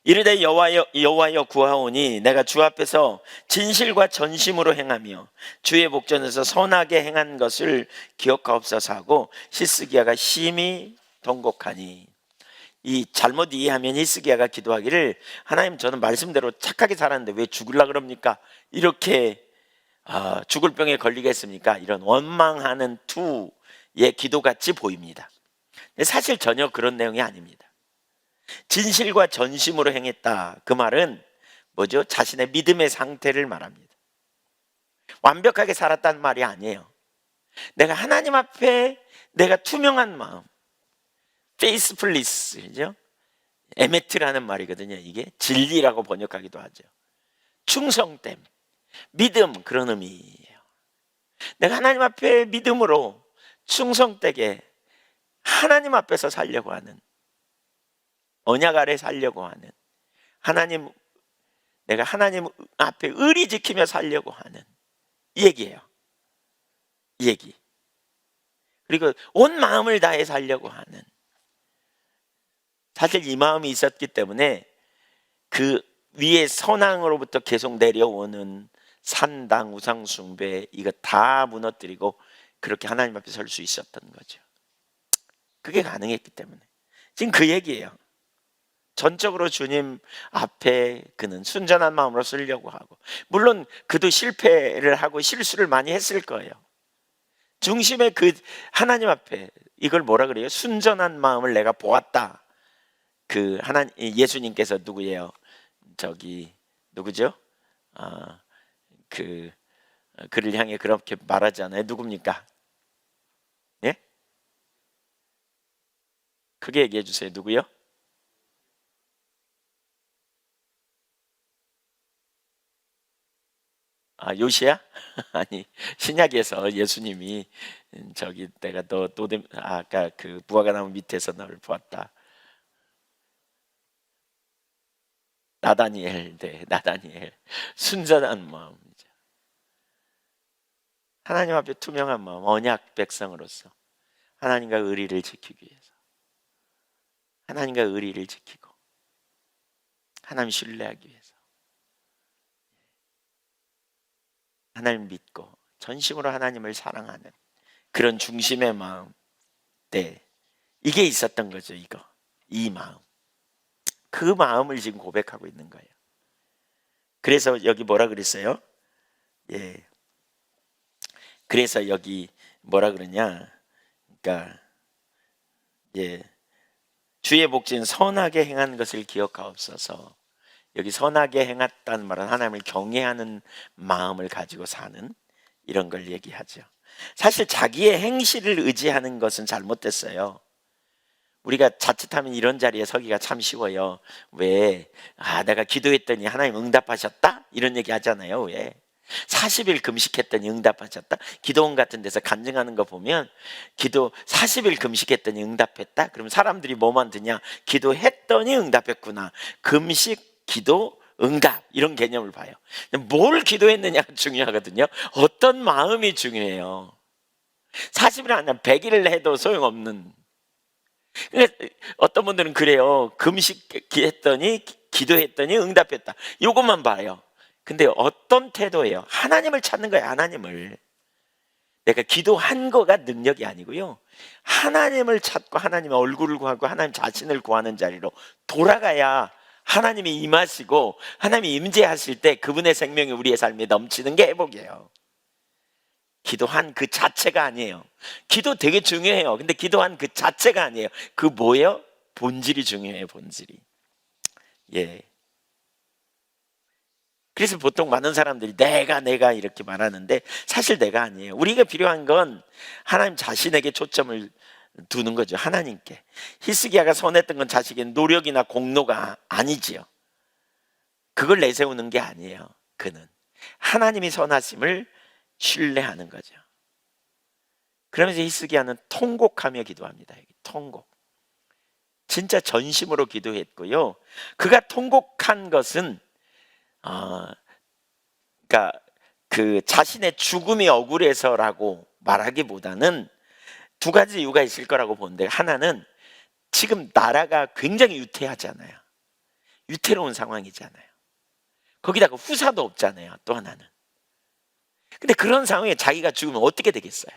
이르되 여호와여 구하오니 내가 주 앞에서 진실과 전심으로 행하며 주의 복전에서 선하게 행한 것을 기억하옵소서 하고 히스기야가 심히 통곡하니. 이 잘못 이해하면 히스기야가 기도하기를, 하나님 저는 말씀대로 착하게 살았는데 왜 죽으려고 그럽니까? 이렇게 죽을 병에 걸리겠습니까? 이런 원망하는 투의 기도같이 보입니다. 근데 사실 전혀 그런 내용이 아닙니다. 진실과 전심으로 행했다, 그 말은 뭐죠? 자신의 믿음의 상태를 말합니다. 완벽하게 살았다는 말이 아니에요. 내가 하나님 앞에 내가 투명한 마음, 페이스플리스죠. 에메트라는 말이거든요. 이게 진리라고 번역하기도 하죠. 충성됨, 믿음, 그런 의미예요. 내가 하나님 앞에 믿음으로 충성되게 하나님 앞에서 살려고 하는, 언약 아래 살려고 하는, 내가 하나님 앞에 의리 지키며 살려고 하는 이 얘기예요. 이 얘기. 그리고 온 마음을 다해 살려고 하는. 사실 이 마음이 있었기 때문에 그 위에 선앙으로부터 계속 내려오는 산당, 우상숭배, 이거 다 무너뜨리고 그렇게 하나님 앞에 설 수 있었던 거죠. 그게 가능했기 때문에. 지금 그 얘기예요. 전적으로 주님 앞에 그는 순전한 마음으로 쓰려고 하고, 물론 그도 실패를 하고 실수를 많이 했을 거예요. 중심에 그 하나님 앞에, 이걸 뭐라 그래요? 순전한 마음을 내가 보았다. 그 예수님께서 누구예요? 누구죠? 그를 향해 그렇게 말하잖아요. 누굽니까? 예? 크게 얘기해 주세요. 누구요? 아, 요시야? 아니, 신약에서 예수님이 저기 내가 너 노뎀 아까 그 무화과 나무 밑에서 너를 보았다. 나다니엘, 네, 나다니엘. 순전한 마음이죠. 하나님 앞에 투명한 마음, 언약 백성으로서 하나님과 의리를 지키기 위해서, 하나님과 의리를 지키고 하나님 신뢰하기 위해서, 하나님 믿고 전심으로 하나님을 사랑하는 그런 중심의 마음, 네, 이게 있었던 거죠. 이 마음, 그 마음을 지금 고백하고 있는 거예요. 그래서 여기 뭐라 그랬어요? 예, 그래서 여기 뭐라 그러냐? 그러니까 예, 주의 복지는 선하게 행한 것을 기억하옵소서. 여기 선하게 행했다는 말은 하나님을 경외하는 마음을 가지고 사는 이런 걸 얘기하죠. 사실 자기의 행실을 의지하는 것은 잘못됐어요. 우리가 자칫하면 이런 자리에 서기가 참 쉬워요. 왜? 내가 기도했더니 하나님 응답하셨다? 이런 얘기 하잖아요. 왜? 40일 금식했더니 응답하셨다? 기도원 같은 데서 간증하는 거 보면 기도 40일 금식했더니 응답했다? 그럼 사람들이 뭐만 듣냐? 기도했더니 응답했구나. 금식, 기도, 응답 이런 개념을 봐요. 뭘 기도했느냐가 중요하거든요. 어떤 마음이 중요해요. 40일 아니라 100일을 해도 소용없는. 어떤 분들은 그래요. 금식했더니 기도했더니 응답했다. 이것만 봐요. 근데 어떤 태도예요? 하나님을 찾는 거예요. 하나님을. 내가 기도한 거가 능력이 아니고요. 하나님을 찾고 하나님의 얼굴을 구하고 하나님 자신을 구하는 자리로 돌아가야 하나님이 임하시고 하나님이 임재하실 때 그분의 생명이 우리의 삶에 넘치는 게 회복이에요. 기도한 그 자체가 아니에요. 기도 되게 중요해요. 근데 기도한 그 자체가 아니에요. 그 뭐예요? 본질이 중요해요. 본질이. 예. 그래서 보통 많은 사람들이 내가 이렇게 말하는데 사실 내가 아니에요. 우리가 필요한 건 하나님 자신에게 초점을 두는 거죠. 하나님께. 히스기야가 선했던 건 자식의 노력이나 공로가 아니지요. 그걸 내세우는 게 아니에요. 그는 하나님이 선하심을 신뢰하는 거죠. 그러면서 히스기야는 통곡하며 기도합니다. 통곡. 진짜 전심으로 기도했고요. 그가 통곡한 것은 그러니까 그 자신의 죽음이 억울해서라고 말하기보다는 두 가지 이유가 있을 거라고 보는데, 하나는 지금 나라가 굉장히 유태하잖아요. 유태로운 상황이잖아요. 거기다가 후사도 없잖아요. 또 하나는. 근데 그런 상황에 자기가 죽으면 어떻게 되겠어요?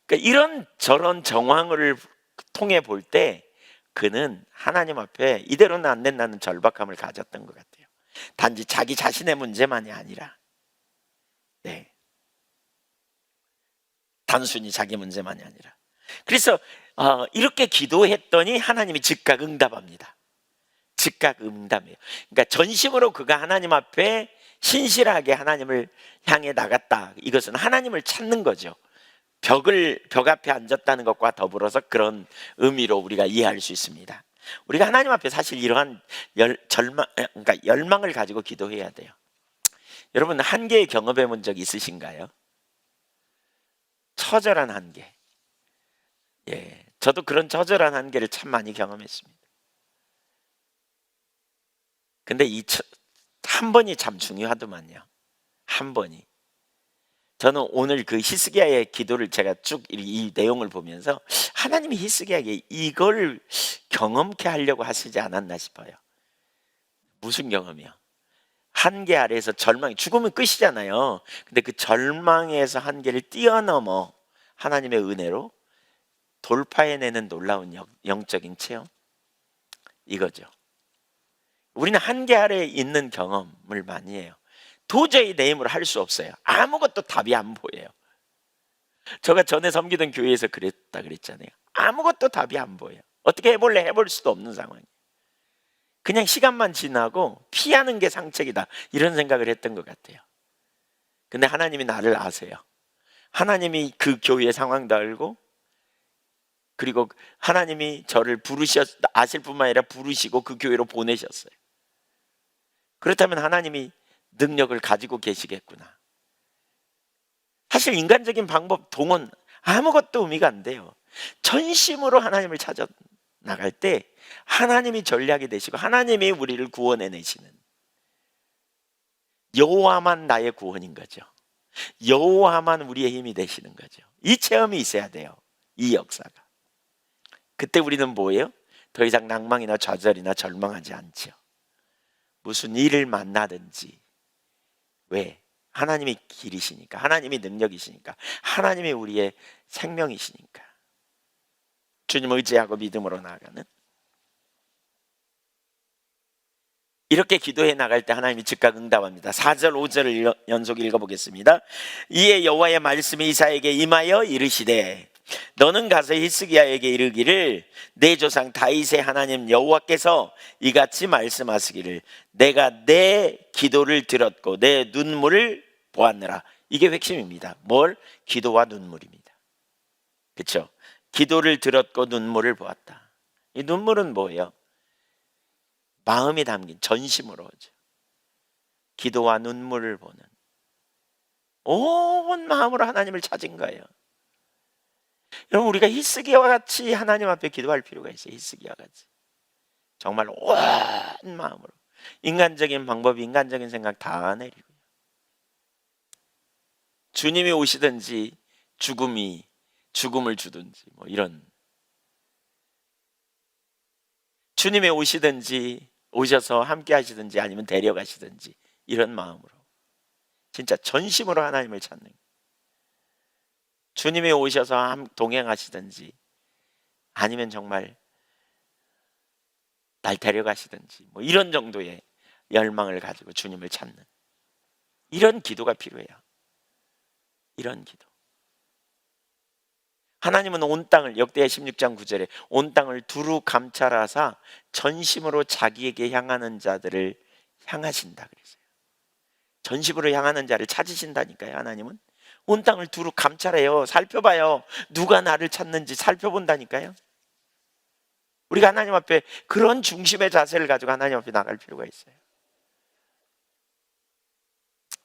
그러니까 이런 저런 정황을 통해 볼 때 그는 하나님 앞에 이대로는 안 된다는 절박함을 가졌던 것 같아요. 단지 자기 자신의 문제만이 아니라, 네, 단순히 자기 문제만이 아니라. 그래서 이렇게 기도했더니 하나님이 즉각 응답합니다. 즉각 응답이에요. 그러니까 전심으로 그가 하나님 앞에 신실하게 하나님을 향해 나갔다. 이것은 하나님을 찾는 거죠. 벽 앞에 앉았다는 것과 더불어서 그런 의미로 우리가 이해할 수 있습니다. 우리가 하나님 앞에 사실 이러한 그러니까 열망을 가지고 기도해야 돼요. 여러분, 한계의 경험해 본 적 있으신가요? 처절한 한계. 예, 저도 그런 처절한 한계를 참 많이 경험했습니다. 근데 한 번이 참 중요하더만요. 한 번이. 저는 오늘 그 히스기야의 기도를 제가 쭉 이 내용을 보면서 하나님이 히스기야에게 이걸 경험케 하려고 하시지 않았나 싶어요. 무슨 경험이요? 한계 아래에서 절망이, 죽으면 끝이잖아요. 근데 그 절망에서 한계를 뛰어넘어 하나님의 은혜로 돌파해내는 놀라운 영적인 체험, 이거죠. 우리는 한계 아래에 있는 경험을 많이 해요. 도저히 내 힘으로 할 수 없어요. 아무것도 답이 안 보여요. 제가 전에 섬기던 교회에서 그랬잖아요. 아무것도 답이 안 보여요. 어떻게 해볼래? 해볼 수도 없는 상황이에요. 그냥 시간만 지나고 피하는 게 상책이다, 이런 생각을 했던 것 같아요. 근데 하나님이 나를 아세요. 하나님이 그 교회의 상황도 알고, 그리고 하나님이 저를 아실 뿐만 아니라 부르시고 그 교회로 보내셨어요. 그렇다면 하나님이 능력을 가지고 계시겠구나. 사실 인간적인 방법, 동원 아무것도 의미가 안 돼요. 전심으로 하나님을 찾아 나갈 때 하나님이 전략이 되시고 하나님이 우리를 구원해내시는, 여호와만 나의 구원인 거죠. 여호와만 우리의 힘이 되시는 거죠. 이 체험이 있어야 돼요. 이 역사가. 그때 우리는 뭐예요? 더 이상 낭망이나 좌절이나 절망하지 않죠. 무슨 일을 만나든지. 왜? 하나님이 길이시니까, 하나님이 능력이시니까, 하나님이 우리의 생명이시니까. 주님을 의지하고 믿음으로 나아가는, 이렇게 기도해 나갈 때 하나님이 즉각 응답합니다. 4절 5절을 연속 읽어보겠습니다. 이에 여호와의 말씀이 이사야에게 임하여 이르시되 너는 가서 히스기야에게 이르기를 내 조상 다윗의 하나님 여호와께서 이같이 말씀하시기를 내가 내 기도를 들었고 내 눈물을 보았느라. 이게 핵심입니다. 뭘? 기도와 눈물입니다. 그렇죠? 기도를 들었고 눈물을 보았다. 이 눈물은 뭐예요? 마음이 담긴 전심으로죠. 기도와 눈물을 보는, 온 마음으로 하나님을 찾은 거예요. 여러분, 우리가 히스기야와 같이 하나님 앞에 기도할 필요가 있어요. 히스기야와 같이 정말 온 마음으로, 인간적인 방법, 인간적인 생각 다 내리고요. 주님이 오시든지 죽음을 주든지 뭐 이런, 주님이 오셔서 함께 하시든지 아니면 데려가시든지 이런 마음으로 진짜 전심으로 하나님을 찾는 거예요. 주님이 오셔서 동행하시든지 아니면 정말 날 데려가시든지 뭐 이런 정도의 열망을 가지고 주님을 찾는 이런 기도가 필요해요. 이런 기도. 하나님은 온 땅을, 역대하 16장 9절에 온 땅을 두루 감찰하사 전심으로 자기에게 향하는 자들을 향하신다 그랬어요. 전심으로 향하는 자를 찾으신다니까요. 하나님은 온 땅을 두루 감찰해요. 살펴봐요. 누가 나를 찾는지 살펴본다니까요. 우리가 하나님 앞에 그런 중심의 자세를 가지고 하나님 앞에 나갈 필요가 있어요.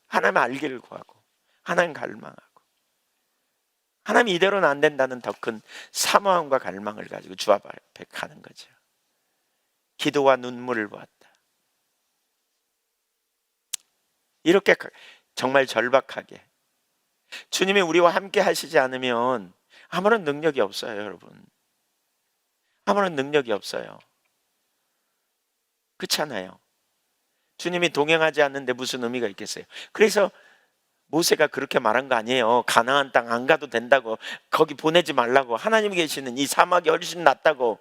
하나님 알기를 구하고 하나님 갈망하고, 하나님 이대로는 안 된다는 더 큰 사모함과 갈망을 가지고 주 앞에 가는 거죠. 기도와 눈물을 보았다. 이렇게 정말 절박하게 주님이 우리와 함께 하시지 않으면 아무런 능력이 없어요. 여러분, 아무런 능력이 없어요. 그렇잖아요. 주님이 동행하지 않는데 무슨 의미가 있겠어요? 그래서 모세가 그렇게 말한 거 아니에요. 가나안 땅 안 가도 된다고, 거기 보내지 말라고. 하나님이 계시는 이 사막이 훨씬 낫다고.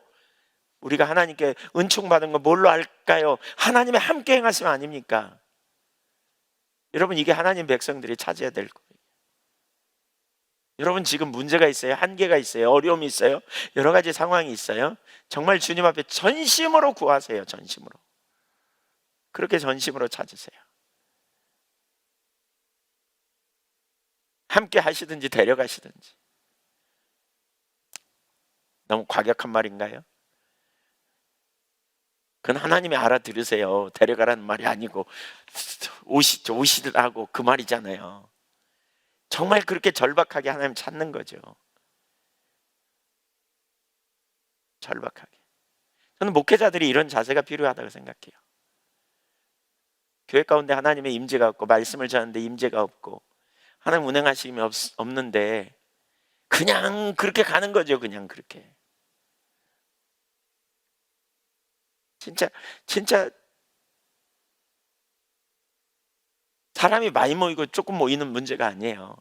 우리가 하나님께 은총 받은 거 뭘로 알까요? 하나님의 함께 행하심 아닙니까? 여러분, 이게 하나님 백성들이 찾아야 될 거예요. 여러분, 지금 문제가 있어요. 한계가 있어요. 어려움이 있어요. 여러 가지 상황이 있어요. 정말 주님 앞에 전심으로 구하세요. 전심으로. 그렇게 전심으로 찾으세요. 함께 하시든지 데려가시든지. 너무 과격한 말인가요? 그건 하나님이 알아들으세요. 데려가라는 말이 아니고 오시라고 그 말이잖아요. 정말 그렇게 절박하게 하나님 찾는 거죠. 절박하게. 저는 목회자들이 이런 자세가 필요하다고 생각해요. 교회 가운데 하나님의 임재가 없고 말씀을 전하는데 임재가 없고 하나님 운행하심이 없는데 그냥 그렇게 가는 거죠. 그냥 그렇게. 진짜 사람이 많이 모이고 조금 모이는 문제가 아니에요.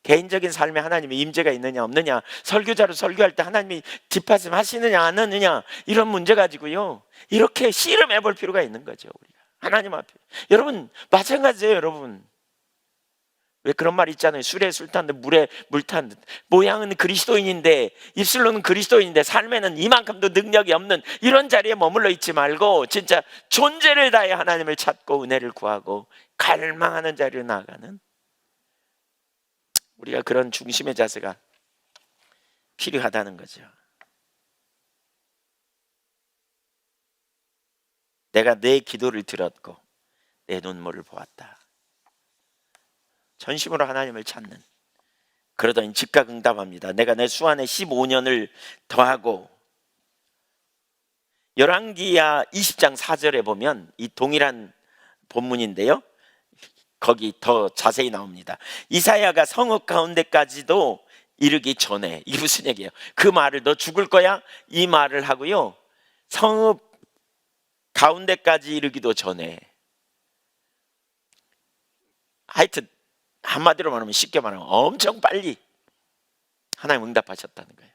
개인적인 삶에 하나님의 임재가 있느냐 없느냐, 설교자로 설교할 때 하나님이 뒷받침 하시느냐 안 하느냐, 이런 문제 가지고요 이렇게 씨름해 볼 필요가 있는 거죠. 우리가 하나님 앞에. 여러분 마찬가지예요. 여러분, 왜 그런 말 있잖아요. 술에 술 탄 듯 물에 물 탄 듯. 모양은 그리스도인인데, 입술로는 그리스도인인데 삶에는 이만큼도 능력이 없는 이런 자리에 머물러 있지 말고 진짜 존재를 다해 하나님을 찾고 은혜를 구하고 갈망하는 자리로 나아가는 우리가 그런 중심의 자세가 필요하다는 거죠. 내가 내 기도를 들었고 내 눈물을 보았다. 전심으로 하나님을 찾는, 그러더니 즉각 응답합니다. 내가 내 수완에 15년을 더하고. 열왕기야 20장 4절에 보면 이 동일한 본문인데요, 거기 더 자세히 나옵니다. 이사야가 성읍 가운데까지도 이르기 전에, 이게 무슨 얘기예요? 그 말을, 너 죽을 거야? 이 말을 하고요, 성읍 가운데까지 이르기도 전에, 하여튼 한마디로 말하면, 쉽게 말하면 엄청 빨리 하나님 응답하셨다는 거예요.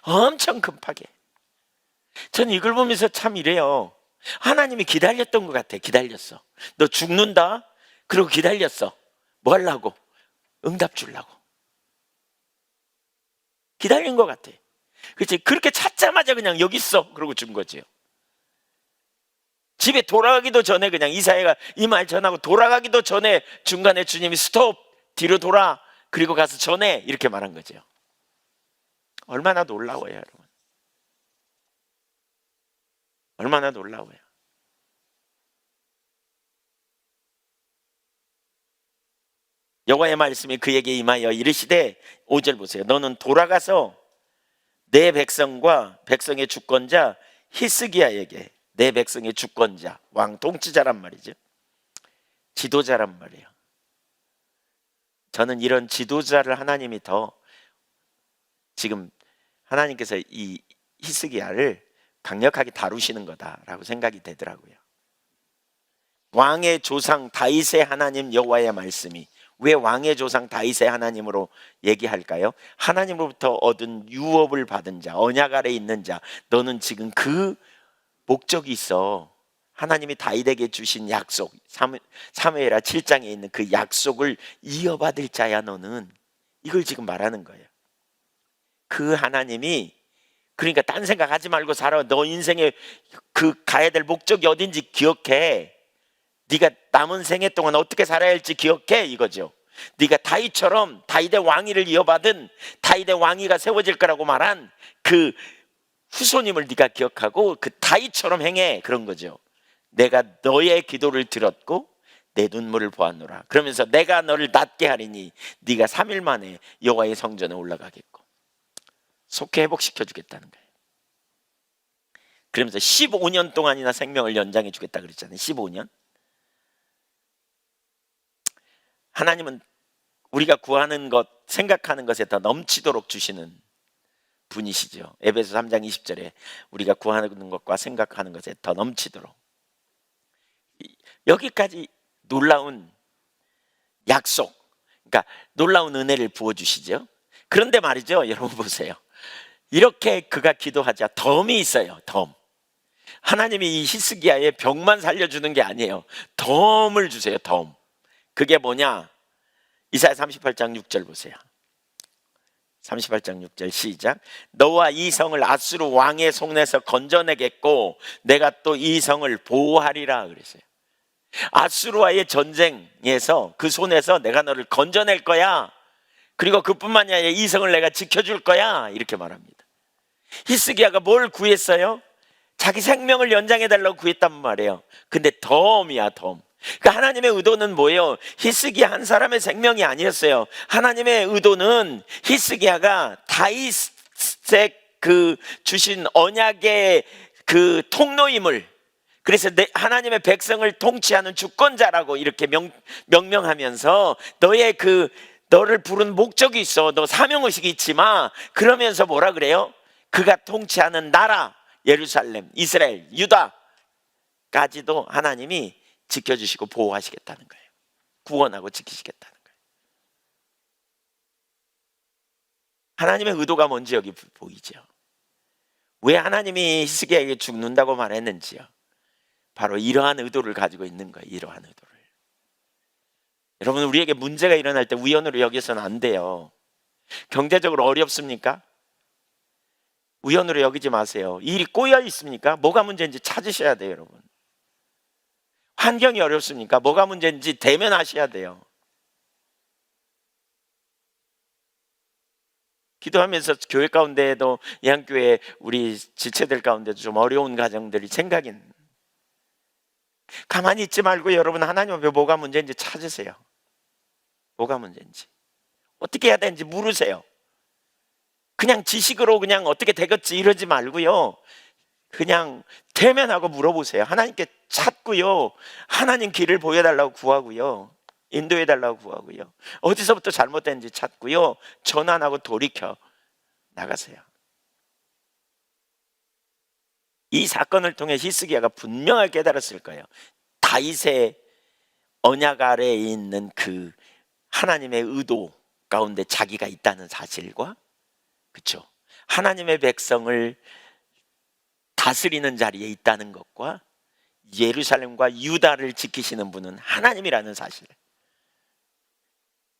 엄청 급하게. 저는 이걸 보면서 참 이래요. 하나님이 기다렸던 것 같아. 기다렸어. 너 죽는다? 그리고 기다렸어. 뭐 하려고? 응답 주려고. 기다린 것 같아. 그렇지? 그렇게 찾자마자 그냥 여기 있어 그러고 준 거지요. 집에 돌아가기도 전에, 그냥 이사야가 이 말 전하고 돌아가기도 전에 중간에 주님이 스톱, 뒤로 돌아, 그리고 가서 전해, 이렇게 말한 거죠. 얼마나 놀라워요, 여러분. 얼마나 놀라워요. 여호와의 말씀이 그에게 임하여 이르시되, 5절 보세요. 너는 돌아가서 내 백성과 백성의 주권자 히스기야에게, 내 백성의 주권자, 왕 통치자란 말이죠. 지도자란 말이에요. 저는 이런 지도자를 하나님이 더, 지금 하나님께서 이 히스기야를 강력하게 다루시는 거다라고 생각이 되더라고요. 왕의 조상 다윗의 하나님 여호와의 말씀이, 왜 왕의 조상 다윗의 하나님으로 얘기할까요? 하나님으로부터 얻은 유업을 받은 자, 언약 아래 있는 자, 너는 지금 그 목적이 있어. 하나님이 다윗에게 주신 약속, 사무엘하 7장에 있는 그 약속을 이어받을 자야 너는. 이걸 지금 말하는 거예요. 그 하나님이, 그러니까 딴 생각하지 말고 살아. 너 인생에 그 가야 될 목적이 어딘지 기억해. 네가 남은 생애 동안 어떻게 살아야 할지 기억해, 이거죠. 네가 다윗처럼 다윗의 왕위를 이어받은, 다윗의 왕위가 세워질 거라고 말한 그 후손임을 네가 기억하고 그 다윗처럼 행해, 그런 거죠. 내가 너의 기도를 들었고 내 눈물을 보았노라. 그러면서 내가 너를 낫게 하리니 네가 3일 만에 여호와의 성전에 올라가겠고 속히 회복시켜 주겠다는 거예요. 그러면서 15년 동안이나 생명을 연장해 주겠다 그랬잖아요. 15년. 하나님은 우리가 구하는 것, 생각하는 것에 더 넘치도록 주시는 분이시죠. 에베소 3장 20절에 우리가 구하는 것과 생각하는 것에 더 넘치도록. 여기까지 놀라운 약속, 그러니까 놀라운 은혜를 부어주시죠. 그런데 말이죠, 여러분 보세요. 이렇게 그가 기도하자 덤이 있어요. 덤. 하나님이 이 히스기야의 병만 살려주는 게 아니에요. 덤을 주세요. 덤. 그게 뭐냐? 이사야 38장 6절 보세요. 38장 6절 시작. 너와 이 성을 아수르 왕의 손에서 건져내겠고 내가 또 이 성을 보호하리라 그랬어요. 아수르와의 전쟁에서 그 손에서 내가 너를 건져낼 거야. 그리고 그뿐만이 아니라 이 성을 내가 지켜줄 거야, 이렇게 말합니다. 히스기야가 뭘 구했어요? 자기 생명을 연장해달라고 구했단 말이에요. 근데 덤이야, 덤. 그러니까 하나님의 의도는 뭐예요? 히스기야 한 사람의 생명이 아니었어요. 하나님의 의도는 히스기야가 다윗의 그 주신 언약의 그 통로임을, 그래서 하나님의 백성을 통치하는 주권자라고 이렇게 명명하면서 너를 부른 목적이 있어. 너 사명의식이 있지만, 그러면서 뭐라 그래요? 그가 통치하는 나라, 예루살렘, 이스라엘, 유다까지도 하나님이 지켜주시고 보호하시겠다는 거예요. 구원하고 지키시겠다는 거예요. 하나님의 의도가 뭔지 여기 보이죠. 왜 하나님이 히스기야에게 죽는다고 말했는지요. 바로 이러한 의도를 가지고 있는 거예요. 이러한 의도를. 여러분, 우리에게 문제가 일어날 때 우연으로 여기서는 안 돼요. 경제적으로 어렵습니까? 우연으로 여기지 마세요. 일이 꼬여 있습니까? 뭐가 문제인지 찾으셔야 돼요, 여러분. 환경이 어렵습니까? 뭐가 문제인지 대면하셔야 돼요. 기도하면서 교회 가운데에도 예한교회 우리 지체들 가운데도 좀 어려운 가정들이 생각인. 가만히 있지 말고 여러분 하나님 앞에 뭐가 문제인지 찾으세요. 뭐가 문제인지 어떻게 해야 되는지 물으세요. 그냥 지식으로 그냥 어떻게 되겠지 이러지 말고요, 그냥 대면하고 물어보세요. 하나님께 찾고요, 하나님 길을 보여달라고 구하고요, 인도해달라고 구하고요, 어디서부터 잘못된지 찾고요, 전환하고 돌이켜 나가세요. 이 사건을 통해 히스기야가 분명하게 깨달았을 거예요. 다윗의 언약 아래에 있는 그 하나님의 의도 가운데 자기가 있다는 사실과, 그렇죠, 하나님의 백성을 다스리는 자리에 있다는 것과 예루살렘과 유다를 지키시는 분은 하나님이라는 사실.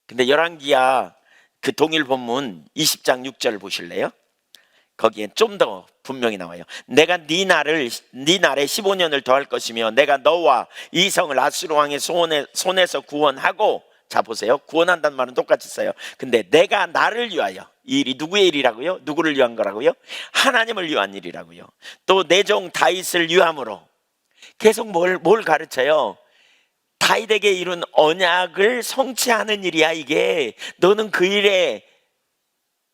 근데 열왕기야 그 동일 본문 20장 6절 보실래요? 거기에 좀 더 분명히 나와요. 내가 네 날에 15년을 더할 것이며 내가 너와 이 성을 아수르 왕의 손에서 구원하고, 자 보세요, 구원한다는 말은 똑같이 써요. 근데 내가 나를 위하여, 이 일이 누구의 일이라고요? 누구를 위한 거라고요? 하나님을 위한 일이라고요. 또 내 종 다윗을 위함으로. 계속 뭘 가르쳐요? 다윗에게 이룬 언약을 성취하는 일이야 이게. 너는 그 일에,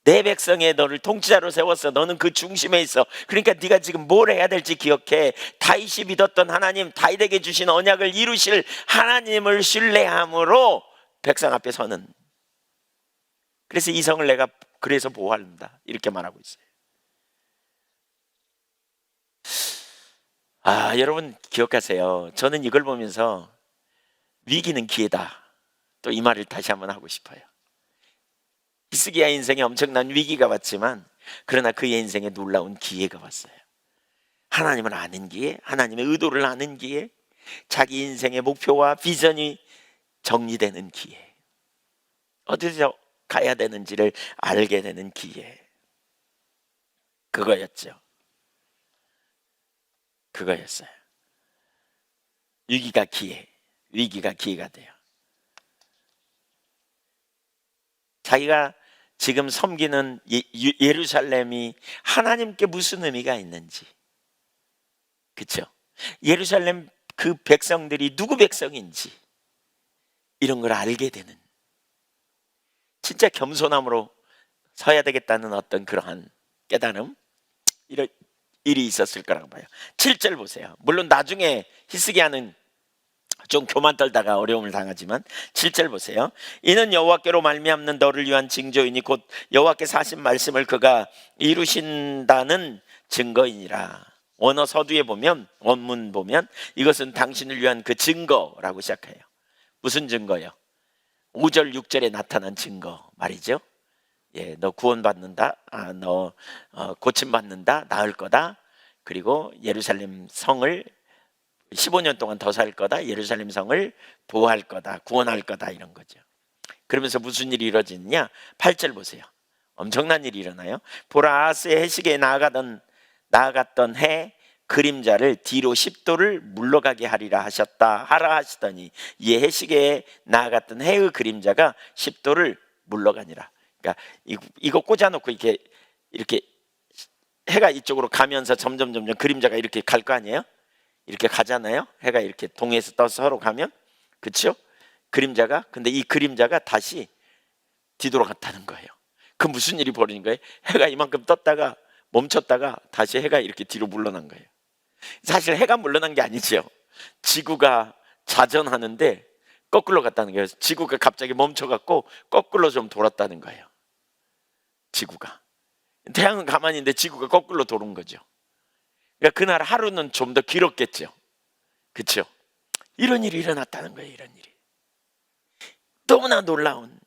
내 백성에 너를 통치자로 세웠어. 너는 그 중심에 있어. 그러니까 네가 지금 뭘 해야 될지 기억해. 다윗이 믿었던 하나님, 다윗에게 주신 언약을 이루실 하나님을 신뢰함으로 백성 앞에 서는. 그래서 이 성을 내가 그래서 보호한다 이렇게 말하고 있어요. 여러분 기억하세요. 저는 이걸 보면서 위기는 기회다, 또 이 말을 다시 한번 하고 싶어요. 히스기야 인생에 엄청난 위기가 왔지만 그러나 그의 인생에 놀라운 기회가 왔어요. 하나님을 아는 기회, 하나님의 의도를 아는 기회, 자기 인생의 목표와 비전이 정리되는 기회, 어디서 가야 되는지를 알게 되는 기회. 그거였죠. 그거였어요. 위기가 기회, 위기가 기회가 돼요. 자기가 지금 섬기는 예루살렘이 하나님께 무슨 의미가 있는지, 그렇죠? 예루살렘 그 백성들이 누구 백성인지 이런 걸 알게 되는, 진짜 겸손함으로 서야 되겠다는 어떤 그러한 깨달음, 이런 일이 있었을 거라고 봐요. 7절 보세요. 물론 나중에 히스기야는 좀 교만 떨다가 어려움을 당하지만 7절 보세요. 이는 여호와께로 말미암는 너를 위한 징조이니 곧 여호와께서 하신 말씀을 그가 이루신다는 증거이니라. 원어 서두에 보면, 원문 보면 이것은 당신을 위한 그 증거라고 시작해요. 무슨 증거요? 5절 6절에 나타난 증거 말이죠. 예, 너 구원받는다, 너 고침받는다, 나을 거다, 그리고 예루살렘 성을 15년 동안 더 살 거다, 예루살렘 성을 보호할 거다, 구원할 거다, 이런 거죠. 그러면서 무슨 일이 이루어지느냐? 8절 보세요. 엄청난 일이 일어나요. 보라, 아하스의 해시계에 나아갔던 해 그림자를 뒤로 10도를 물러가게 하라 하시더니 이 해시계에 나아갔던 해의 그림자가 10도를 물러가니라. 그러니까 이거 꽂아놓고 이렇게 해가 이쪽으로 가면서 점점 그림자가 이렇게 갈 거 아니에요? 이렇게 가잖아요. 해가 이렇게 동해에서 떠서 서로 가면, 그렇죠? 그림자가, 근데 이 그림자가 다시 뒤돌아갔다는 거예요. 그 무슨 일이 벌어진 거예요? 해가 이만큼 떴다가 멈췄다가 다시 해가 이렇게 뒤로 물러난 거예요. 사실 해가 물러난 게 아니죠. 지구가 자전하는데 거꾸로 갔다는 거예요. 지구가 갑자기 멈춰갖고 거꾸로 좀 돌았다는 거예요. 지구가. 태양은 가만히 있는데 지구가 거꾸로 도는 거죠. 그러니까 그날 하루는 좀 더 길었겠죠. 그렇죠? 이런 일이 일어났다는 거예요. 이런 일이 너무나 놀라운,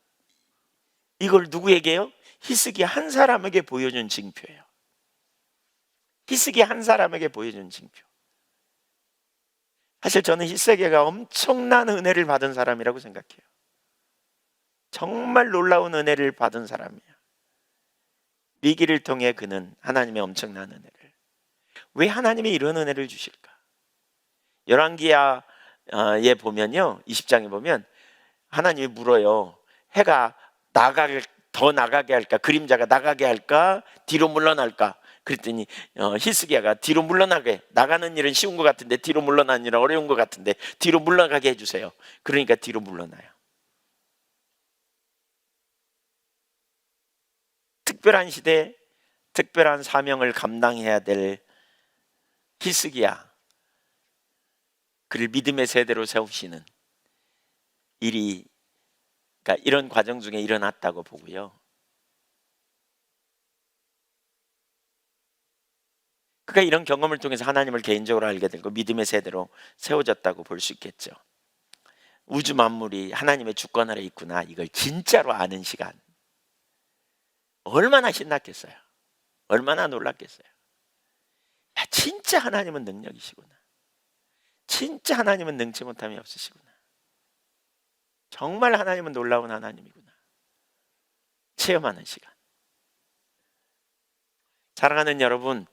이걸 누구에게요? 히스기야 한 사람에게 보여준 징표예요. 히스기야 한 사람에게 보여준 징표. 사실 저는 히스기야가 엄청난 은혜를 받은 사람이라고 생각해요. 정말 놀라운 은혜를 받은 사람이에요. 위기를 통해 그는 하나님의 엄청난 은혜를. 왜 하나님이 이런 은혜를 주실까? 열왕기야에 보면요, 20장에 보면 하나님이 물어요. 해가 더 나가게 할까? 그림자가 나가게 할까? 뒤로 물러날까? 그랬더니 히스기야가 뒤로 물러나게, 나가는 일은 쉬운 것 같은데 뒤로 물러나는 일은 어려운 것 같은데 뒤로 물러가게 해주세요. 그러니까 뒤로 물러나요. 특별한 시대, 특별한 사명을 감당해야 될 히스기야, 그를 믿음의 세대로 세우시는 일이, 그러니까 이런 과정 중에 일어났다고 보고요. 그러니까 이런 경험을 통해서 하나님을 개인적으로 알게 되고 믿음의 세대로 세워졌다고 볼 수 있겠죠. 우주 만물이 하나님의 주권 아래 있구나, 이걸 진짜로 아는 시간, 얼마나 신났겠어요. 얼마나 놀랐겠어요. 야, 진짜 하나님은 능력이시구나. 진짜 하나님은 능치 못함이 없으시구나. 정말 하나님은 놀라운 하나님이구나. 체험하는 시간. 사랑하는 여러분,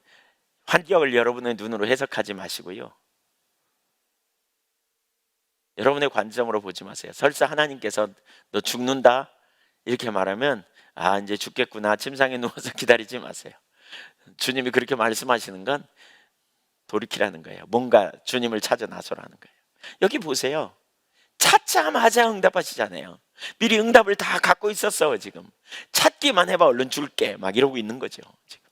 환경을 여러분의 눈으로 해석하지 마시고요. 여러분의 관점으로 보지 마세요. 설사 하나님께서 너 죽는다 이렇게 말하면 아, 이제 죽겠구나, 침상에 누워서 기다리지 마세요. 주님이 그렇게 말씀하시는 건 돌이키라는 거예요. 뭔가 주님을 찾아 나서라는 거예요. 여기 보세요. 찾자마자 응답하시잖아요. 미리 응답을 다 갖고 있었어. 지금 찾기만 해봐, 얼른 줄게, 막 이러고 있는 거죠. 지금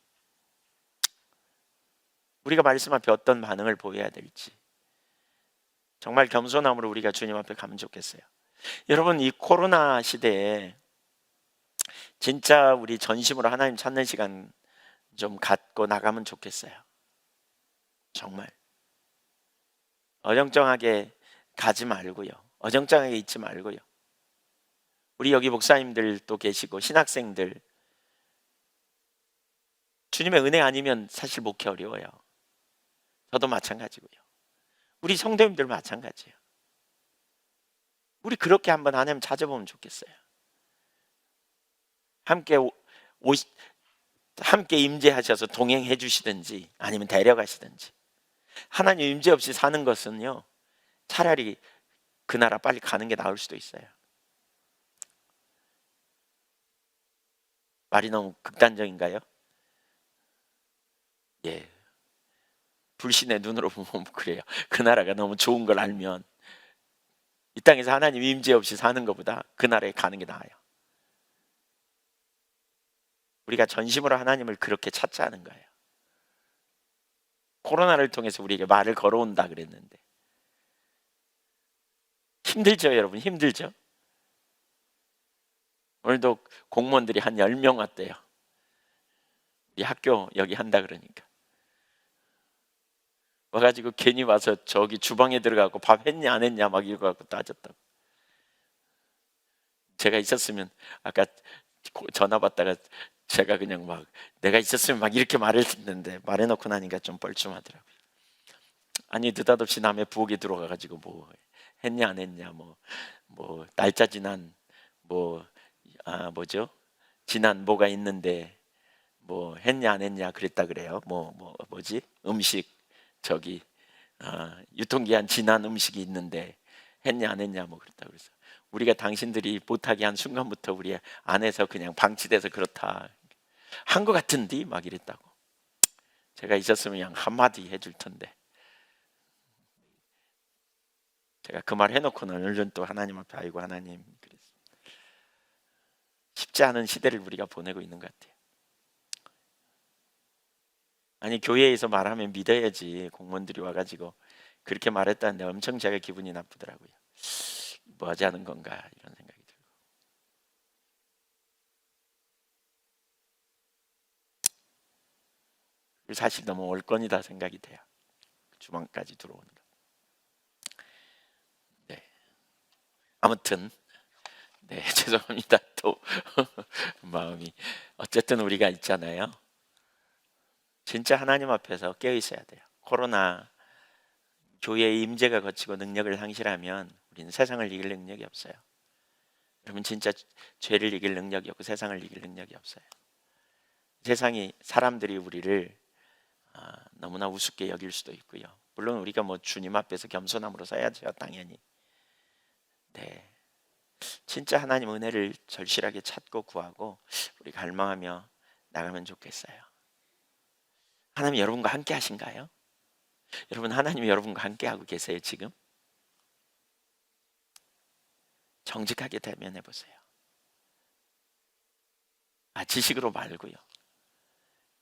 우리가 말씀 앞에 어떤 반응을 보여야 될지 정말 겸손함으로 우리가 주님 앞에 가면 좋겠어요. 여러분, 이 코로나 시대에 진짜 우리 전심으로 하나님 찾는 시간 좀 갖고 나가면 좋겠어요. 정말 어정쩡하게 가지 말고요, 어정쩡하게 있지 말고요. 우리 여기 목사님들도 계시고 신학생들, 주님의 은혜 아니면 사실 목회 어려워요. 저도 마찬가지고요. 우리 성도님들 마찬가지예요. 우리 그렇게 한번 하나님 찾아보면 좋겠어요. 함께 임재하셔서 동행해 주시든지 아니면 데려가시든지. 하나님 임재 없이 사는 것은요, 차라리 그 나라 빨리 가는 게 나을 수도 있어요. 말이 너무 극단적인가요? 예, 불신의 눈으로 보면 그래요. 그 나라가 너무 좋은 걸 알면 이 땅에서 하나님 임재 없이 사는 것보다 그 나라에 가는 게 나아요. 우리가 전심으로 하나님을 그렇게 찾자는 거예요. 코로나를 통해서 우리에게 말을 걸어온다 그랬는데 힘들죠, 여러분? 힘들죠? 오늘도 공무원들이 한 10명 왔대요. 우리 학교 여기 한다 그러니까 와가지고 괜히 와서 저기 주방에 들어가고 밥 했냐 안 했냐 막 이거 갖고 따졌다고. 제가 있었으면 아까 전화 받다가 제가 그냥 막 내가 있었으면 막 이렇게 말을 듣는데 말해놓고 나니까 좀 뻘쭘하더라고요. 아니 느닷없이 남의 부엌에 들어가가지고 뭐 했냐 안 했냐, 뭐 날짜 지난 뭐죠 지난 뭐가 있는데 뭐 했냐 안 했냐 그랬다 그래요. 뭐지 음식 저기 유통기한 지난 음식이 있는데 했냐 안 했냐 뭐 그랬다 그래서 우리가 당신들이 못하게 한 순간부터 우리 안에서 그냥 방치돼서 그렇다 한 것 같은데 막 이랬다고. 제가 있었으면 그냥 한마디 해줄 텐데 제가 그 말 해놓고는 얼른 또 하나님 앞에 아이고 하나님 그랬어요. 쉽지 않은 시대를 우리가 보내고 있는 것 같아요. 아니 교회에서 말하면 믿어야지 공무원들이 와가지고 그렇게 말했다는데 엄청 제가 기분이 나쁘더라고요. 뭐 하자는 건가 이런 생각이 들고. 사실 너무 올건이다 생각이 돼요. 주방까지 들어오는 거. 네. 아무튼 네 죄송합니다. 또 마음이 어쨌든 우리가 있잖아요. 진짜 하나님 앞에서 깨어 있어야 돼요. 코로나 교회의 임재가 거치고 능력을 상실하면 우리는 세상을 이길 능력이 없어요. 여러분 진짜 죄를 이길 능력이 없고 세상을 이길 능력이 없어요. 세상이 사람들이 우리를 너무나 우습게 여길 수도 있고요. 물론 우리가 뭐 주님 앞에서 겸손함으로 서야죠, 당연히. 네. 진짜 하나님 은혜를 절실하게 찾고 구하고 우리 갈망하며 나가면 좋겠어요. 하나님 여러분과 함께 하신가요? 여러분 하나님이 여러분과 함께 하고 계세요 지금? 정직하게 대면해 보세요. 지식으로 말고요.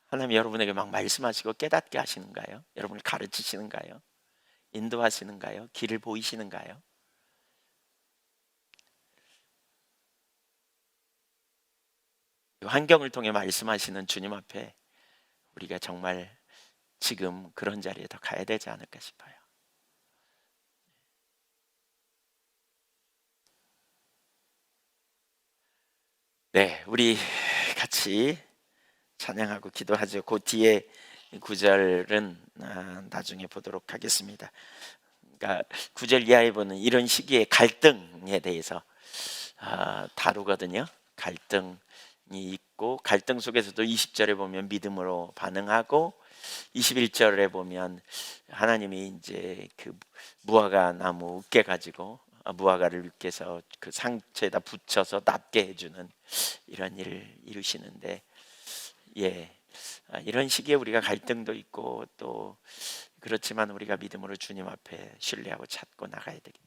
하나님 여러분에게 막 말씀하시고 깨닫게 하시는가요? 여러분을 가르치시는가요? 인도하시는가요? 길을 보이시는가요? 환경을 통해 말씀하시는 주님 앞에 우리가 정말 지금 그런 자리에 더 가야 되지 않을까 싶어요. 네, 우리 같이 찬양하고 기도하죠. 그 뒤에 구절은 나중에 보도록 하겠습니다. 그러니까 9절 이하에 보는 이런 시기의 갈등에 대해서 다루거든요. 갈등이 있고 갈등 속에서도 20절에 보면 믿음으로 반응하고 21절에 보면 하나님이 이제 그 무화과 나무 으깨 가지고 무화과를 으깨서 그 상처에다 붙여서 낫게 해주는 이런 일을 이루시는데 이런 시기에 우리가 갈등도 있고 또 그렇지만 우리가 믿음으로 주님 앞에 신뢰하고 찾고 나가야 되기